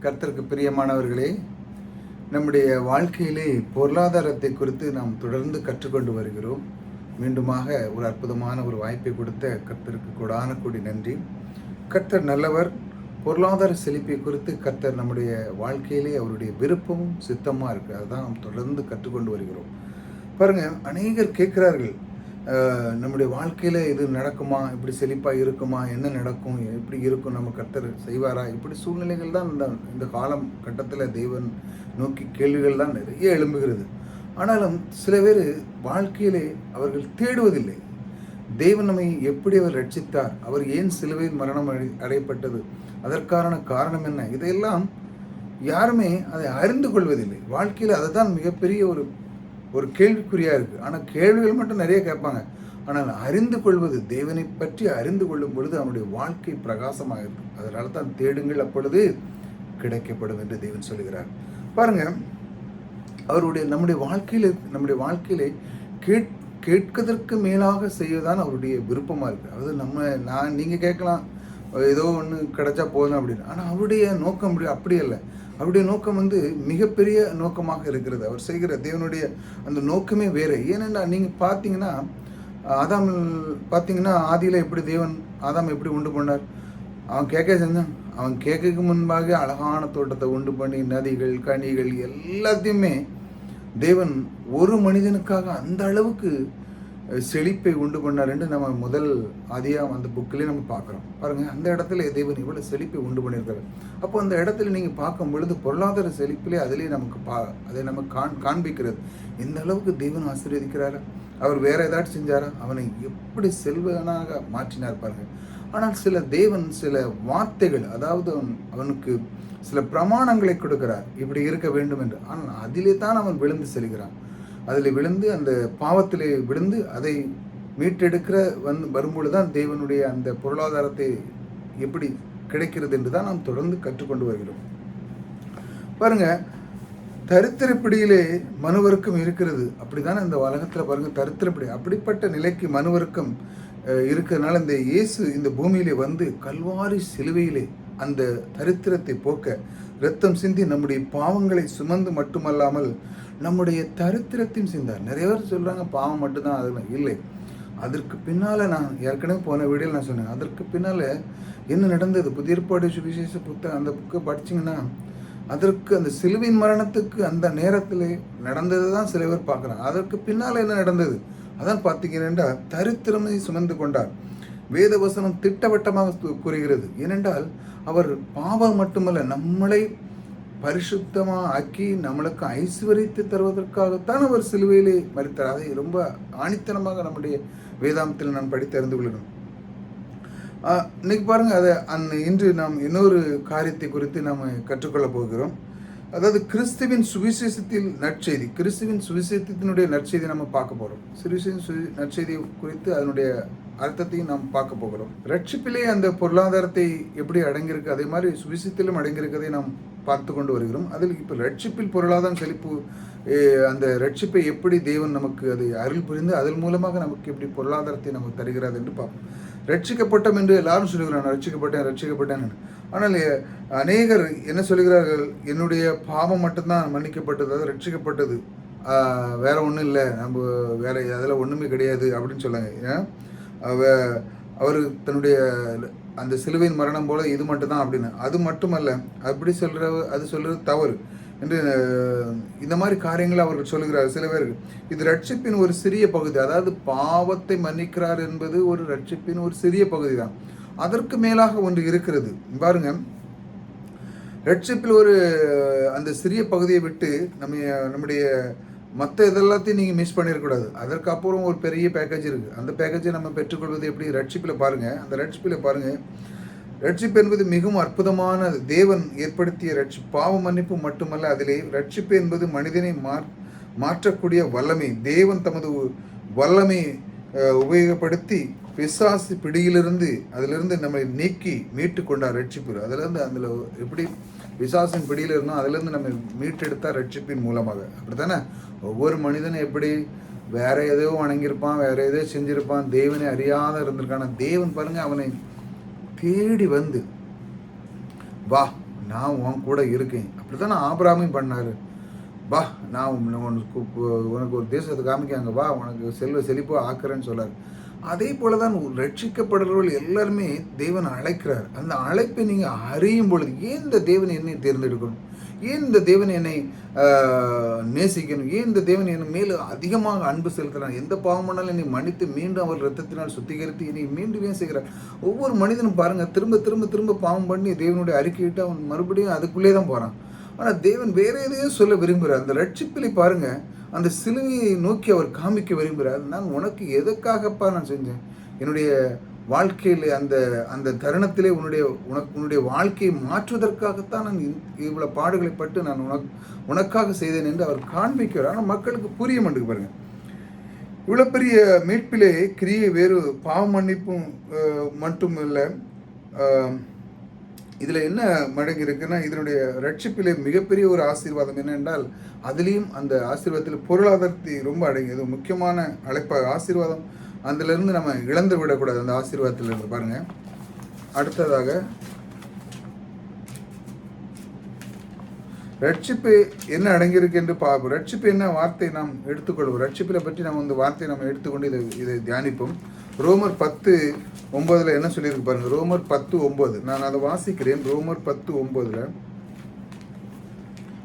கர்த்தருக்கு பிரியமானவர்களே, நம்முடைய வாழ்க்கையிலே பொருளாதாரத்தை குறித்து நாம் தொடர்ந்து கற்றுக்கொண்டு வருகிறோம். மீண்டுமாக ஒரு அற்புதமான ஒரு வாய்ப்பை கொடுத்த கர்த்தருக்கு கொடான கோடி நன்றி. கர்த்தர் நல்லவர். பொருளாதார செழிப்பை குறித்து கர்த்தர் நம்முடைய வாழ்க்கையிலே அவருடைய விருப்பமும் சித்தமாக இருக்குது. அதுதான் நாம் தொடர்ந்து கற்றுக்கொண்டு வருகிறோம். பாருங்கள், அநேகர் கேட்குறார்கள், நம்முடைய வாழ்க்கையில் இது நடக்குமா, இப்படி செழிப்பாக இருக்குமா, என்ன நடக்கும், எப்படி இருக்கும், நம்ம கர்த்தர் செய்வாரா, இப்படி சூழ்நிலைகள் தான் இந்த காலம் கட்டத்தில் தேவன் நோக்கி கேள்விகள் தான் நிறைய எழும்புகிறது. ஆனாலும் சில பேர் வாழ்க்கையிலே அவர்கள் தேடுவதில்லை. தேவன் நம்மை எப்படி அவர் ரட்சித்தார், அவர் ஏன் சிலுவையில் மரணம் அடையப்பட்டது, அதற்கான காரணம் என்ன, இதையெல்லாம் யாருமே அதை அறிந்து கொள்வதில்லை. வாழ்க்கையில் அதுதான் மிகப்பெரிய ஒரு கேள்விக்குறியாக இருக்குது. ஆனால் கேள்விகள் மட்டும் நிறைய கேட்பாங்க. ஆனால் அறிந்து கொள்வது, தேவனை பற்றி அறிந்து கொள்ளும் பொழுது அவனுடைய வாழ்க்கை பிரகாசமாக இருக்கும். அதனால தான் தேடுங்கள், அப்பொழுது கிடைக்கப்படும் என்று தேவன் சொல்லுகிறார். பாருங்கள், நம்முடைய வாழ்க்கையிலே கேட்கதற்கு மேலாக செய்வதுதான் அவருடைய விருப்பமாக இருக்குது. அதாவது நீங்கள் கேட்கலாம், ஏதோ ஒன்று கிடைச்சா போதும் அப்படின்னு. ஆனால் அவருடைய நோக்கம் அப்படி அல்ல. அவருடைய நோக்கம் மிகப்பெரிய நோக்கமாக இருக்கிறது. அவர் செய்கிற தேவனுடைய அந்த நோக்கமே வேறு. ஏனென்றால் நீங்கள் பார்த்தீங்கன்னா ஆதியில் எப்படி தேவன் ஆதாம் எப்படி உண்டு பண்ணார். அவன் செஞ்சான். அவன் கேட்கறதுக்கு முன்பாக அழகான தோட்டத்தை உண்டு பண்ணி நதிகள், கனிகள் எல்லாத்தையுமே தேவன் ஒரு மனிதனுக்காக அந்த அளவுக்கு செழிப்பை உண்டு பண்ணார் என்று நம்ம முதல் ஆதியாக அந்த புக்கிலே நம்ம பார்க்குறோம். பாருங்கள், அந்த இடத்துல தேவன் இவ்வளோ செழிப்பை உண்டு பண்ணியிருக்காரு. அப்போ அந்த இடத்துல நீங்கள் பார்க்கும் பொழுது பொருளாதார செழிப்பிலே அதிலே அதை நமக்கு காண்பிக்கிறது. இந்த அளவுக்கு தேவன் ஆசீர்வதிக்கிறாரா, அவர் வேற ஏதாச்சும் செஞ்சாரா, அவனை எப்படி செல்வனாக மாற்றினார் பாருங்கள். ஆனால் தேவன் சில வார்த்தைகள், அதாவது அவனுக்கு சில பிரமாணங்களை கொடுக்கிறார், இப்படி இருக்க வேண்டும் என்று. ஆனால் அதிலே தான் அவன் விழுந்து செல்கிறான். அதில் விழுந்து அந்த பாவத்திலே விழுந்து அதை மீட்டெடுக்கிற வரும்பொழுது தான் தேவனுடைய அந்த பொருளாதாரத்தை எப்படி கிடைக்கிறது என்று தான் நாம் தொடர்ந்து கற்றுக்கொண்டு வருகிறோம். பாருங்க, தரித்திரப்பிடியிலே மனுவருக்கம் இருக்கிறது. அப்படிதான் இந்த உலகத்தில் பாருங்க, தரித்திரப்பிடி அப்படிப்பட்ட நிலைக்கு மனுவருக்கம் இருக்கிறதுனால இந்த இயேசு இந்த பூமியிலே வந்து கல்வாரி சிலுவையிலே அந்த தரித்திரத்தை போக்க இரத்தம் சிந்தி நம்முடைய பாவங்களை சுமந்து மட்டுமல்லாமல் நம்முடைய தரித்திரத்தையும் சிந்தார். நிறைய பேர் சொல்கிறாங்க பாவம் மட்டும்தான், அது இல்லை. அதற்கு பின்னால் நான் ஏற்கனவே போன வீடியோவில் நான் சொன்னேன், அதற்கு பின்னால் என்ன நடந்தது. புதிய ஏற்பாடு சுவிசேஷ புத்தகம் அந்த புக்கை படிச்சிங்கன்னா அதற்கு அந்த சிலுவையின் மரணத்துக்கு அந்த நேரத்தில் நடந்தது தான் சில பேர் பார்க்குறாங்க. அதற்கு பின்னால் என்ன நடந்தது அதான் பார்த்தீங்கன்னா தரித்திரமை சுமந்து கொண்டார். வேத வசனம் திட்டவட்டமாக கூறுகிறது. ஏனென்றால் அவர் பாவம் மட்டுமல்ல, நம்மளை பரிசுத்தமாக ஆக்கி நம்மளுக்கு ஐஸ்வர்யத்தை தருவதற்காகத்தான் அவர் சிலுவையிலே மரித்தார். அதை ரொம்ப ஆணித்தனமாக நம்முடைய வேதாந்தத்தில் நான் படித்து அறிந்து கொள்ளணும். இன்னைக்கு பாருங்கள், இன்று நாம் இன்னொரு காரியத்தை குறித்து நாம் கற்றுக்கொள்ள போகிறோம். அதாவது கிறிஸ்துவின் சுவிசேஷத்தில் நற்செய்தி, கிறிஸ்துவின் சுவிசேஷத்தினுடைய நற்செய்தி நம்ம பார்க்க போகிறோம். நற்செய்தி குறித்து அதனுடைய அர்த்தத்தையும் நாம் பார்க்க போகிறோம். ரட்சிப்பிலே அந்த பொருளாதாரத்தை எப்படி அடங்கியிருக்கு, அதே மாதிரி சுவிசேஷத்திலும் அடங்கியிருக்கதை நாம் பார்த்து கொண்டு வருகிறோம். அதில் இப்போ ரட்சிப்பில் பொருளாதாரம் செழிப்பு, அந்த ரட்சிப்பை எப்படி தேவன் நமக்கு அதை அருள் புரிந்து அதன் மூலமாக நமக்கு எப்படி பொருளாதாரத்தை நமக்கு தருகிறார் என்று பார்ப்போம். ரட்சிக்கப்பட்டோம் என்று எல்லாரும் சொல்லுகிறான், ரட்சிக்கப்பட்டேன். ஆனால் அநேகர் என்ன சொல்லுகிறார்கள், என்னுடைய பாவம் மட்டும்தான் மன்னிக்கப்பட்டது, அதாவது ரட்சிக்கப்பட்டது, வேற ஒன்றும் இல்லை, நம்ம வேற அதில் ஒன்றுமே கிடையாது அப்படின்னு சொல்லாங்க. அவர் தன்னுடைய அந்த சிலுவையின் மரணம் போல இது மட்டும்தான் அப்படின்னு. அது மட்டுமல்ல, அப்படி அது சொல்கிறது தவறு என்று இந்த மாதிரி காரியங்களை அவர்கள் சொல்லுகிறார். சில பேருக்கு இது ரட்சிப்பின் ஒரு சிறிய பகுதி. அதாவது பாவத்தை மன்னிக்கிறார் என்பது ஒரு ரட்சிப்பின் ஒரு சிறிய பகுதி தான். அதற்கு மேலாக ஒன்று இருக்கிறது. பாருங்க, ரட்சிப்பில் அந்த சிறிய பகுதியை விட்டு நம்முடைய மற்ற இதெல்லாத்தையும் நீங்கள் மிஸ் பண்ணிடக்கூடாது. அதற்கு அப்புறம் ஒரு பெரிய பேக்கேஜ் இருக்குது. அந்த பேக்கேஜை நம்ம பெற்றுக்கொள்வது எப்படி, ரட்சிப்பில் பாருங்கள். அந்த ரட்சிப்பில் பாருங்கள், ரட்சிப்பு என்பது மிகவும் அற்புதமான தேவன் ஏற்படுத்திய பாவ மன்னிப்பு மட்டுமல்ல, அதிலே ரட்சிப்பு என்பது மனிதனை மாற்றக்கூடிய வல்லமை. தேவன் தமது வல்லமை உபயோகப்படுத்தி பிசாசு அதிலிருந்து நம்மை நீக்கி மீட்டு கொண்டார். ரட்சிப்பு அதில் எப்படி பிசாசின் பிடியில் இருந்தோம், அதிலிருந்து நம்ம மீட்டெடுத்தார் ரட்சிப்பின் மூலமாக. அப்படித்தானே ஒவ்வொரு மனிதனும் எப்படி வேற ஏதோ வணங்கியிருப்பான், வேற ஏதோ செஞ்சிருப்பான், தேவனை அறியாத இருந்திருக்கான. தேவன் பாருங்க, அவனை தேடி வந்து, வா நான் உன் கூட இருக்கேன். அப்படி தான் ஆபிரகாமையும் பண்ணார். வா, நான் உனக்கு ஒரு தேசத்தை காமிக்காங்க, வா, உனக்கு செழிப்போ ஆக்குறேன்னு சொல்லார். அதே போல தான் ரட்சிக்கப்படுறவர்கள் எல்லாருமே தேவன் அழைக்கிறார். அந்த அழைப்பை நீங்கள் அறியும் பொழுது, ஏன் இந்த தேவன் என்னை தேர்ந்தெடுக்கணும், ஏன் இந்த தேவன் என்னை நேசிக்கணும், ஏன் இந்த தேவன் என்னை மேலே அதிகமாக அன்பு செலுத்துகிறான், எந்த பாவம் பண்ணாலும் என்னை மன்னித்து மீண்டும் அவர் ரத்தத்தினால் சுத்திகரித்து என்னை மீண்டும் ஏன் செய்கிறார். ஒவ்வொரு மனிதனும் பாருங்கள், திரும்ப திரும்ப திரும்ப பாவம் பண்ணி தேவனுடைய அறிக்கையிட்டு அவன் மறுபடியும் அதுக்குள்ளே தான் போகிறான். ஆனால் தேவன் வேற எதையோ சொல்ல விரும்புகிறார். அந்த ரட்சிப்பிலை பாருங்கள், அந்த சிலுவையை நோக்கி அவர் காமிக்க விரும்புகிறார். நான் உனக்கு எதற்காகப்பா நான் செஞ்சேன், என்னுடைய வாழ்க்கையில் அந்த அந்த தருணத்திலே உன்னுடைய வாழ்க்கையை மாற்றுவதற்காகத்தான் நான் இவ்வளோ பாடுகளை பட்டு நான் உனக்காக செய்தேன் என்று அவர் காண்பிக்கிறார். ஆனால் மக்களுக்கு புரிய மாட்டேங்குது பாருங்கள். இவ்வளோ பெரிய மீட்பிலே கிரியை வேறு பாவ மன்னிப்பும் மட்டும் இல்லை, இதில் என்ன மடங்கி இருக்குன்னா, இதனுடைய ரட்சிப்பிலே மிகப்பெரிய ஒரு ஆசீர்வாதம் என்னென்றால், அதுலேயும் அந்த ஆசீர்வாதத்தில் பொருளாதாரத்தை ரொம்ப அடங்கியது முக்கியமான அழைப்பாக ஆசீர்வாதம். அதிலிருந்து நம்ம இழந்து விடக்கூடாது. அந்த ஆசீர்வாதத்திலிருந்து பாருங்கள். அடுத்ததாக ரட்சிப்பு என்ன அடங்கியிருக்கு என்று பார்ப்போம். ரட்சிப்பு என்ன வார்த்தை நாம் எடுத்துக்கொள்வோம். ரட்சிப்பில் பற்றி நம்ம இந்த வார்த்தையை நம்ம எடுத்துக்கொண்டு இதை தியானிப்போம். ரோமர் 10:9 என்ன சொல்லியிருக்கு பாருங்க. ரோமர் 10:9 நான் அதை வாசிக்கிறேன். ரோமர் 10:9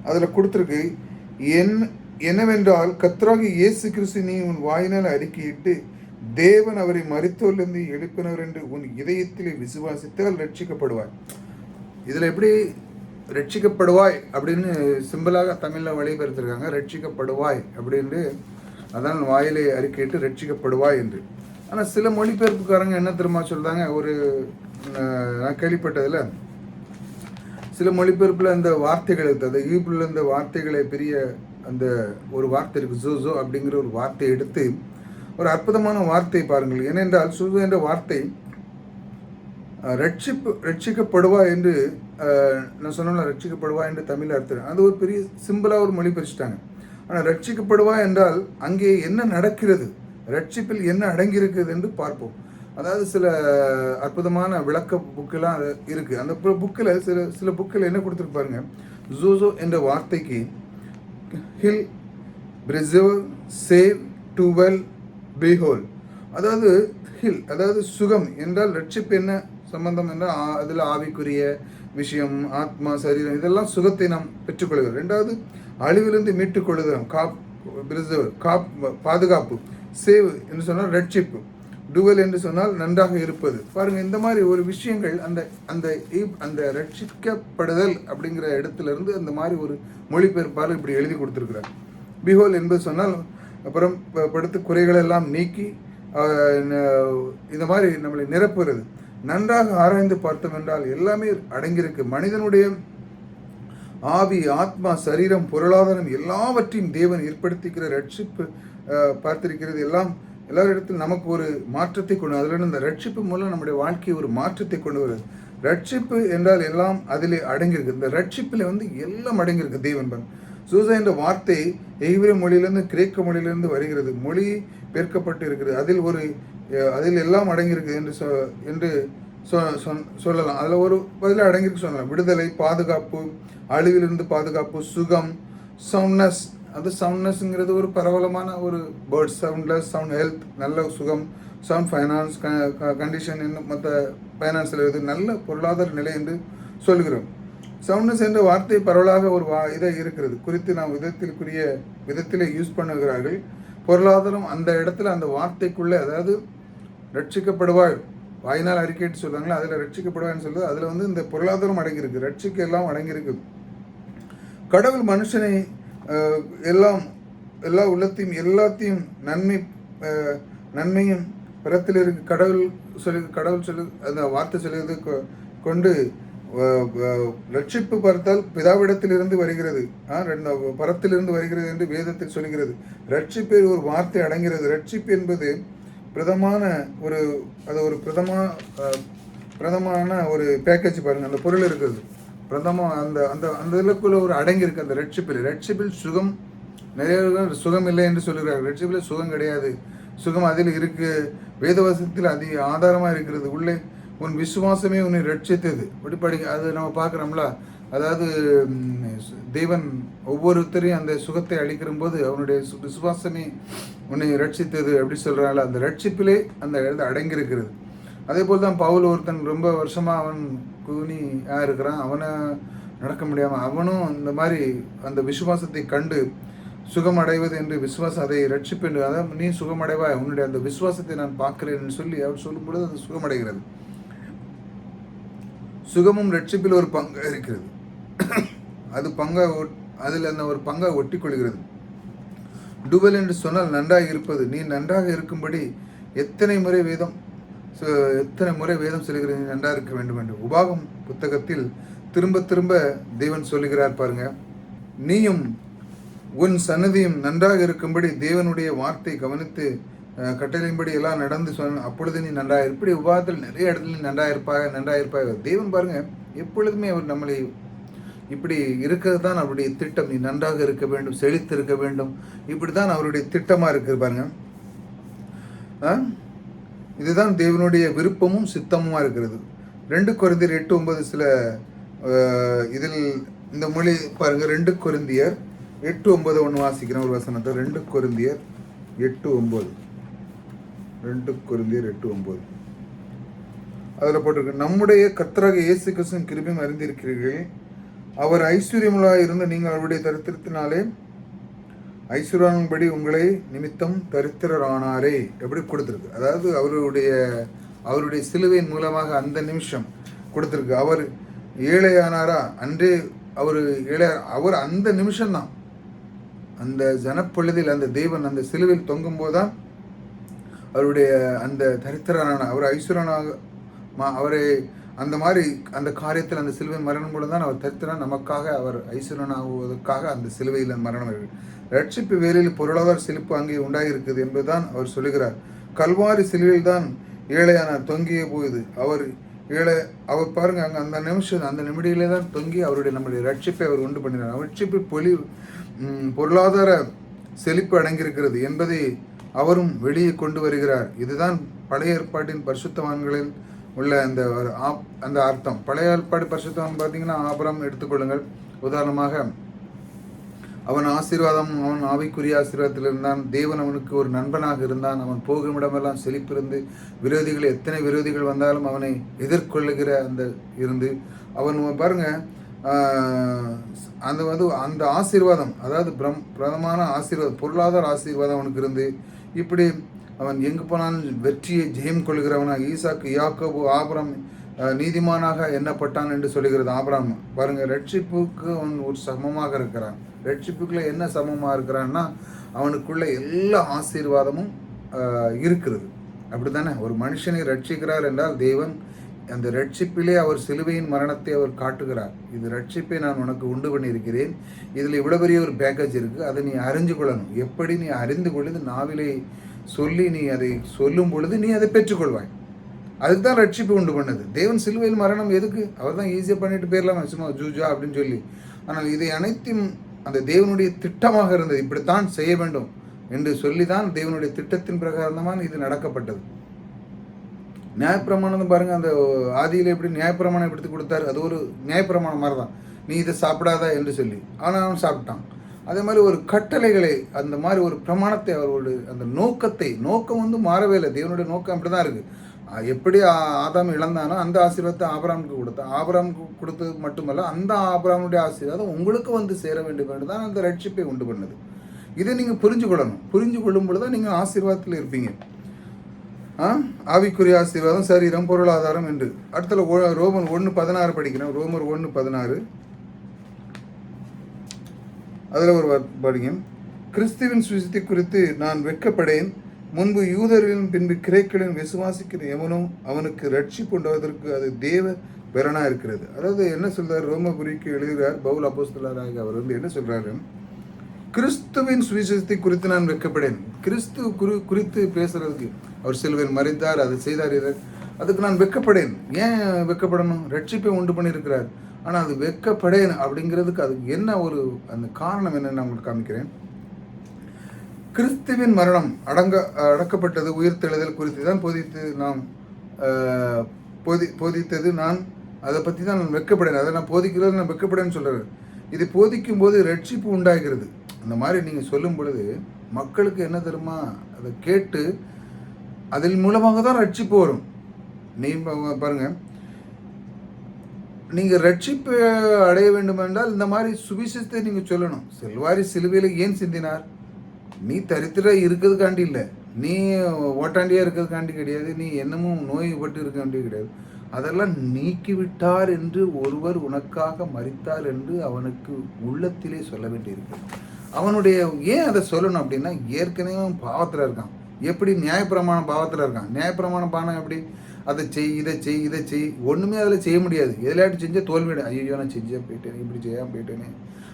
அதில் கொடுத்துருக்கு, என்னவென்றால் கர்த்தராகிய இயேசு கிறிஸ்து நீ உன் வாயினால் அறிக்கையிட்டு தேவன் அவரை மரித்தோரிலிருந்து எழுப்பினவர் என்று உன் இதயத்திலே விசுவாசித்தால் ரட்சிக்கப்படுவாய். இதில் எப்படி ரட்சிக்கப்படுவாய் அப்படின்னு சிம்பிளாக தமிழில் வழிபெறுத்திருக்காங்க. ரட்சிக்கப்படுவாய் அப்படின்னு, அதான் வாயிலை அறிக்கையிட்டு ரட்சிக்கப்படுவாய் என்று. ஆனால் சில மொழிபெயர்ப்புக்காரங்க என்ன தெரியுமா சொல்கிறாங்க, நான் கேள்விப்பட்டதில் சில மொழிபெயர்ப்பில் அந்த வார்த்தைகள் இருக்குது, அந்த ஈபிளில் இந்த வார்த்தைகளை பெரிய அந்த ஒரு வார்த்தை இருக்குது, ஜூசோ அப்படிங்கிற ஒரு வார்த்தையை எடுத்து ஒரு அற்புதமான வார்த்தை பாருங்கள். ஏனென்றால் ஜூசோ என்ற வார்த்தை ரட்சிக்கப்படுவா என்று நான் சொன்ன ரட்சிக்கப்படுவா என்று தமிழ் அர்த்தம். அது ஒரு பெரிய சிம்பிளாக ஒரு மொழிபெயர்ச்சிட்டாங்க. ஆனால் ரட்சிக்கப்படுவா என்றால் அங்கே என்ன நடக்கிறது, ரட்சிப்பில் என்ன அடங்கியிருக்குது என்று பார்ப்போம். அதாவது சில அற்புதமான விளக்க புக்கெல்லாம் இருக்குது. அந்த புக்கில் சில புக்கில் என்ன கொடுத்துருப்பாருங்க, ஜூசோ என்ற வார்த்தைக்கு hill, preserve, save, do well, behold, அதாவது ஹில் அதாவது சுகம் என்றால் ரட்சிப்பு என்ன சம்பந்தம் என்றால் அதில் ஆவிக்குரிய விஷயம், ஆத்மா, சரீரம் இதெல்லாம் சுகத்தை நாம் பெற்றுக்கொள்கிறோம். ரெண்டாவது அழிவிலிருந்து மீட்டுக்கொள்கிறோம், பாதுகாப்பு, சேவ் என்று சொன்னால் ரட்சிப்பு, டுவெல் என்று சொன்னால் நன்றாக இருப்பது. பாருங்கள், இந்த மாதிரி ஒரு விஷயங்கள் அந்த அந்த அந்த ரட்சிக்கப்படுதல் அப்படிங்கிற இடத்துல இருந்து அந்த மாதிரி ஒரு மொழிபெயர்ப்பாளர் இப்படி எழுதி கொடுத்துருக்கிறார். பிஹோல் என்பது சொன்னால் அப்புறம் படுத்து குறைகளெல்லாம் நீக்கி இந்த மாதிரி நம்மளை நிரப்புறது. நன்றாக ஆராய்ந்து பார்த்தோம் என்றால் எல்லாமே அடங்கியிருக்கு. மனிதனுடைய ஆவி, ஆத்மா, சரீரம், பொருளாதாரம் எல்லாவற்றையும் தேவன் ஏற்படுத்திக்கிற ரட்சிப்பு பார்த்திருக்கிறது. எல்லா இடத்திலும் நமக்கு ஒரு மாற்றத்தை கொண்டு, அதில் இந்த ரட்சிப்பு மூலம் நம்முடைய வாழ்க்கையை ஒரு மாற்றத்தை கொண்டு வருது. ரட்சிப்பு என்றால் எல்லாம் அதில் அடங்கியிருக்கு. இந்த ரட்சிப்பில் எல்லாம் அடங்கியிருக்கு. தேவன் சூசா என்ற வார்த்தை எகிப்திய மொழியிலிருந்து கிரேக்க மொழியிலிருந்து வருகிறது. மொழி பெயர்க்கப்பட்டு இருக்கிறது. அதில் எல்லாம் அடங்கியிருக்கு என்று சொல்லலாம். அதில் ஒரு பதில் அடங்கியிருக்கு சொல்லலாம். விடுதலை, பாதுகாப்பு, அழிவிலிருந்து பாதுகாப்பு, சுகம், சவுண்ட்னஸ். அது சவுண்ட்னஸ்ங்கிறது ஒரு பரவலமான ஒரு வேர்ட். சவுண்ட்லெஸ், சவுண்ட் ஹெல்த், நல்ல சுகம், சவுண்ட் ஃபைனான்ஸ் கண்டிஷன், இன்னும் மற்ற ஃபைனான்ஸில் இருக்குது நல்ல பொருளாதார நிலை என்று சொல்கிறோம். சவுண்ட்னஸ் என்ற வார்த்தை பரவலாக ஒரு இதாக இருக்கிறது குறித்து நாம் விதத்திலே யூஸ் பண்ணுகிறார்கள். பொருளாதாரம் அந்த இடத்துல அந்த வார்த்தைக்குள்ளே, அதாவது ரட்சிக்கப்படுவாய் வாயினால் அறிக்கைட்டு சொல்கிறாங்களே, அதில் ரட்சிக்கப்படுவாய்ன்னு சொல்லுது. அதில் இந்த பொருளாதாரம் அடங்கியிருக்கு, ரட்சிக்க எல்லாம் அடங்கியிருக்கு. கடவுள் மனுஷனை எல்லா உள்ளத்தையும் எல்லாத்தையும் நன்மையும் பரத்தில் இருக்கு கடவுள் சொல்லு அந்த வார்த்தை சொல்லுறது கொண்டு ரட்சிப்பு பார்த்தால் பிதாவிடத்திலிருந்து வருகிறது, பரத்திலிருந்து வருகிறது என்று வேதத்தில் சொல்கிறது. ரட்சிப்பு ஒரு வார்த்தை அடங்கிறது. ரட்சிப்பு என்பது பிரதமான ஒரு பேக்கேஜ் பாருங்கள். அந்த பொருள் இருக்குது பிரதமாக அந்த இதுக்குள்ள ஒரு அடங்கியிருக்கு அந்த ரட்சிப்பில் சுகம். நிறைய சுகம் இல்லை என்று சொல்லுகிறார்கள். ரட்சிப்பில் சுகம் கிடையாது, சுகம் அதில் இருக்கு. வேதவசத்தில் அதிக ஆதாரமாக இருக்கிறது. உள்ளே உன் விசுவாசமே உன்னை ரட்சித்தது. இப்படி அது நம்ம பார்க்குறோம்ல. அதாவது தேவன் ஒவ்வொருத்தரையும் அந்த சுகத்தை அளிக்கிற போது அவனுடைய விசுவாசமே உன்னை ரட்சித்தது அப்படி சொல்கிறாள். அந்த ரட்சிப்பிலே அந்த இடத்துல அடங்கியிருக்கிறது. அதே போல் தான் பவுல் ஒருத்தன் ரொம்ப வருஷமாக அவன் கூனியாக இருக்கிறான், அவனை நடக்க முடியாமல் அவனும் இந்த மாதிரி அந்த விசுவாசத்தை கண்டு சுகமடைவது என்று விசுவாசம் அதை ரட்சிப்பு என்று அதாவது நீ சுகமடைவாய், உன்னுடைய அந்த விசுவாசத்தை நான் பார்க்கிறேன் சொல்லி அவர் சொல்லும் பொழுது அது சுகமடைகிறது. சுகமும் ரட்சிப்பில் ஒரு பங்கு இருக்கிறது. அது அதில் அந்த ஒரு பங்கை ஒட்டி கொள்கிறது. டுவல் என்று சொன்னால் நன்றாக இருப்பது. நீ நன்றாக இருக்கும்படி எத்தனை முறை வேதம் சொல்லுகிறது, நீ நன்றாக இருக்க வேண்டும் என்று. உபாகம் புத்தகத்தில் திரும்ப திரும்ப தேவன் சொல்லுகிறார் பாருங்க, நீயும் உன் சன்னதியும் நன்றாக இருக்கும்படி தேவனுடைய வார்த்தை கவனித்து கட்டளையின்படி எல்லாம் நடந்து சொன்ன அப்பொழுது நீ நன்றாக. இப்படி உபாகத்தில் நிறைய இடத்துல நன்றாக இருப்பாக. தேவன் பாருங்க எப்பொழுதுமே அவர் நம்மளை இப்படி இருக்கிறது தான் அவருடைய திட்டம். நீ நன்றாக இருக்க வேண்டும், செழித்து இருக்க வேண்டும், இப்படி தான் அவருடைய திட்டமாக இருக்குது பாருங்க. இதுதான் தேவனுடைய விருப்பமும் சித்தமுமாக இருக்கிறது. 2 கொரிந்தியர் 8:9 சில இதில் இந்த மொழி பாருங்க. 2 கொரிந்தியர் 8:9 ஒன்று வாசிக்கிறேன் ஒரு வசனத்தை. 2 கொரிந்தியர் 8:9 அதில் போட்டிருக்கு, நம்முடைய கர்த்தராகிய இயேசு கிறிஸ்துவின் கிருபையும் அறிந்திருக்கிறீர்கள். அவர் ஐஸ்வர்யமுள்ளாக இருந்து நீங்கள் அவருடைய தரித்திரத்தினாலே ஐஸ்வர்யான்படி உங்களை நிமித்தம் தரித்திரரானாரே எப்படி கொடுத்துருக்கு. அதாவது அவருடைய சிலுவையின் மூலமாக அந்த நிமிஷம் கொடுத்துருக்கு. அவர் ஏழையானாரா அன்றே அவர் அந்த நிமிஷம்தான் அந்த ஜனப்பொழுதில் அந்த தேவன் அந்த சிலுவையில் தொங்கும் போதுதான் அவருடைய அந்த தரித்திரரான அவர் ஐஸ்வர்யனாக அவரை அந்த மாதிரி அந்த காரியத்தில் அந்த சிலுவை மரணம் கூட தான் அவர் தரித்திரன் நமக்காக அவர் ஐஸ்வர்யனாகுவதற்காக அந்த சிலுவையில் மரணம் இருக்கு. ரட்சிப்பு வேலையில் பொருளாதார செழிப்பு அங்கே உண்டாகிருக்குது என்பதுதான் அவர் சொல்லுகிறார். கல்வாரி சிலுவையில் தான் ஏழையானார், தொங்கியே போகுது. அவர் பாருங்க அங்கே அந்த நிமிஷம் அந்த நிமிடியிலே தான் தொங்கி நம்முடைய ரட்சிப்பை அவர் உண்டு பண்ணினார். ரட்சிப்பு பொருளாதார செழிப்பு அடங்கியிருக்கிறது என்பதை அவரும் வெளியே கொண்டு வருகிறார். இதுதான் பழைய ஏற்பாட்டின் பரிசுத்தவான்களில் உள்ள அந்த அர்த்தம். பழைய ஏற்பாடு பரிசுத்தவான் பார்த்தீங்கன்னா ஆபிரகாம் எடுத்துக்கொள்ளுங்கள். உதாரணமாக அவன் ஆவிக்குரிய ஆசீர்வாதத்தில் இருந்தான். தேவன் அவனுக்கு ஒரு நண்பனாக இருந்தான். அவன் போகும் இடமெல்லாம் செழிப்பிருந்து எத்தனை விரோதிகள் வந்தாலும் அவனை எதிர்கொள்ளுகிற இருந்து அவன் பாருங்க அந்த ஆசீர்வாதம், அதாவது பிரதமான ஆசீர்வாதம், பொருளாதார ஆசீர்வாதம் அவனுக்கு இருந்து இப்படி அவன் எங்கு போனாலும் வெற்றியை ஜெயம் கொள்கிறவனாக ஈசாக்கு, யாக்கோபு, ஆபிரகாம் நீதிமானாக எண்ணப்பட்டான் என்று சொல்லுகிறது. ஆபிரகாம் பாருங்க ரட்சிப்புக்கு அவன் ஒரு சமமாக இருக்கிறான். ரட்சிப்புக்குள்ள என்ன சமமாக இருக்கிறான்னா அவனுக்குள்ள எல்லா ஆசீர்வாதமும் இருக்கிறது. அப்படித்தானே ஒரு மனுஷனை ரட்சிக்கிறார் என்றால் தேவன் அந்த ரட்சிப்பிலே அவர் சிலுவையின் மரணத்தை அவர் காட்டுகிறார். இது ரட்சிப்பை நான் உனக்கு உண்டு பண்ணியிருக்கிறேன், இதில் இவ்வளோ பெரிய ஒரு பேக்கேஜ் இருக்குது, அதை நீ அறிஞ்சு கொள்ளணும். எப்படி நீ அறிந்து கொள்ளுது நாவிலே சொல்லி நீ அதை சொல்லும் பொழுது நீ அதை பெற்றுக்கொள்வாய். அதுக்கு தான் ரட்சிப்பு உண்டு பண்ணது. தேவன் சிலுவையில் மரணம் எதுக்கு? அவர் தான் ஈஸியாக பண்ணிட்டு போயிடலாம் சும்மா ஜூஜா அப்படின்னு சொல்லி. ஆனால் இதை அனைத்தும் அந்த தேவனுடைய திட்டமாக இருந்தது. இப்படித்தான் செய்ய வேண்டும் என்று சொல்லி தான் தேவனுடைய திட்டத்தின் பிரகாரமாக இது நடக்கப்பட்டது. நியாயப்பிரமாணம் பாருங்க, அந்த ஆதியில் எப்படி நியாயப்பிரமாணம் எடுத்து கொடுத்தாரு, அது ஒரு நியாயப்பிரமாணம் மாதிரி தான். நீ இதை சாப்பிடாத என்று சொல்லி, ஆனால் அவன் சாப்பிட்டான். அதே மாதிரி ஒரு கட்டளைகளை அந்த மாதிரி ஒரு பிரமாணத்தை அவர்களுடைய அந்த நோக்கம் மாறவே இல்லை. தேவனுடைய நோக்கம் அப்படி தான் இருக்குது. எப்படி ஆதாம் இழந்தானோ அந்த ஆசீர்வாதத்தை ஆபிரகாமுக்கு கொடுத்தான். ஆபிரகாமுக்கு கொடுத்தது மட்டுமல்ல, அந்த ஆபிரகாமுடைய ஆசீர்வாதம் உங்களுக்கு சேர வேண்டும் என்று தான் அந்த ரட்சிப்பை உண்டு பண்ணது. இதை நீங்கள் புரிஞ்சு கொள்ளும் பொழுது தான் நீங்கள் ஆசீர்வாதத்தில் இருப்பீங்க. ஆவிக்குரிய ஆசீர்வாதம், சரீரம், பொருளாதாரம் என்று. அடுத்த ரோமர் 1:16 படிக்கிறேன். ரோமர் 1:16 அதில் ஒரு படிங்க. கிறிஸ்துவின் சுவிசத்தை குறித்து நான் வெட்கப்படேன். முன்பு யூதர்களின் பின்பு கிரேக்கர்களின் விசுவாசிக்கிற எவனும் அவனுக்கு ரட்சிப்பு உண்டாவதற்கு அது தேவ பெறனா இருக்கிறது. அதாவது என்ன சொல்றாரு, ரோமபுரிக்கு எழுதுகிறார் பவுல் அப்போஸ்தலராக. அவர் என்ன சொல்றாரு, கிறிஸ்துவின் சுவிசேஷத்தை குறித்து நான் வெட்கப்படேன். கிறிஸ்து குறித்து பேசுறதுக்கு அவர் சிலுவையில் மறித்தார், அதை செய்தார், அதுக்கு நான் வெட்கப்படேன். ஏன் வெட்கப்படணும்? ரட்சிப்பை உண்டு பண்ணியிருக்கிறார். ஆனால் அது வெட்கப்படேன் அப்படிங்கிறதுக்கு அதுக்கு என்ன ஒரு அந்த காரணம் என்னன்னு நான் உங்களுக்கு காமிக்கிறேன். கிறிஸ்துவின் மரணம் அடக்கப்பட்டது உயிர்த்தெழுதல் குறித்து தான் போதித்தது நான் அதை பற்றி தான் நான் வெட்கப்படேன். அதை நான் போதிக்கிறது நான் வெட்கப்படேன்னு சொல்கிறேன். இதை போதிக்கும் போது ரட்சிப்பு உண்டாகிறது. அந்த மாதிரி நீங்கள் சொல்லும் பொழுது மக்களுக்கு என்ன தெரியுமா, அதை கேட்டு அதில் மூலமாக தான் ரட்சிப்பு வரும். நீ பாருங்கள், நீங்கள் ரட்சிப்பு அடைய வேண்டும் என்றால் இந்த மாதிரி சுவிசேஷத்தை நீங்கள் சொல்லணும். செல்வாரி சிலுவையில் ஏன் சிந்தினார்? நீ தரித்திர இருக்கிறதுக்காண்டி இல்லை, நீ ஓட்டாண்டியாக இருக்கிறதுக்காண்டி கிடையாது, நீ என்னமும் நோய்பட்டு இருக்காண்டி கிடையாது. அதெல்லாம் நீக்கிவிட்டார் என்று ஒருவர் உனக்காக மரித்தார் என்று அவனுக்கு உள்ளத்திலே சொல்ல வேண்டியிருக்கு. அவனுடைய ஏன் அதை சொல்லணும் அப்படின்னா, ஏற்கனவே அவன் பாவத்தில் இருக்கான். எப்படி நியாயப்பிரமாண பாவத்தில் இருக்கான். நியாயப்பிரமாண பானம் எப்படி, அதை செய், இதை செய், இதை செய், ஒன்றுமே அதில் செய்ய முடியாது. எதிலாட்டி செஞ்சால் தோல்வியிட, ஐயோ நான் செஞ்சே போயிட்டேனே, இப்படி செய்யாமல் போயிட்டேனே,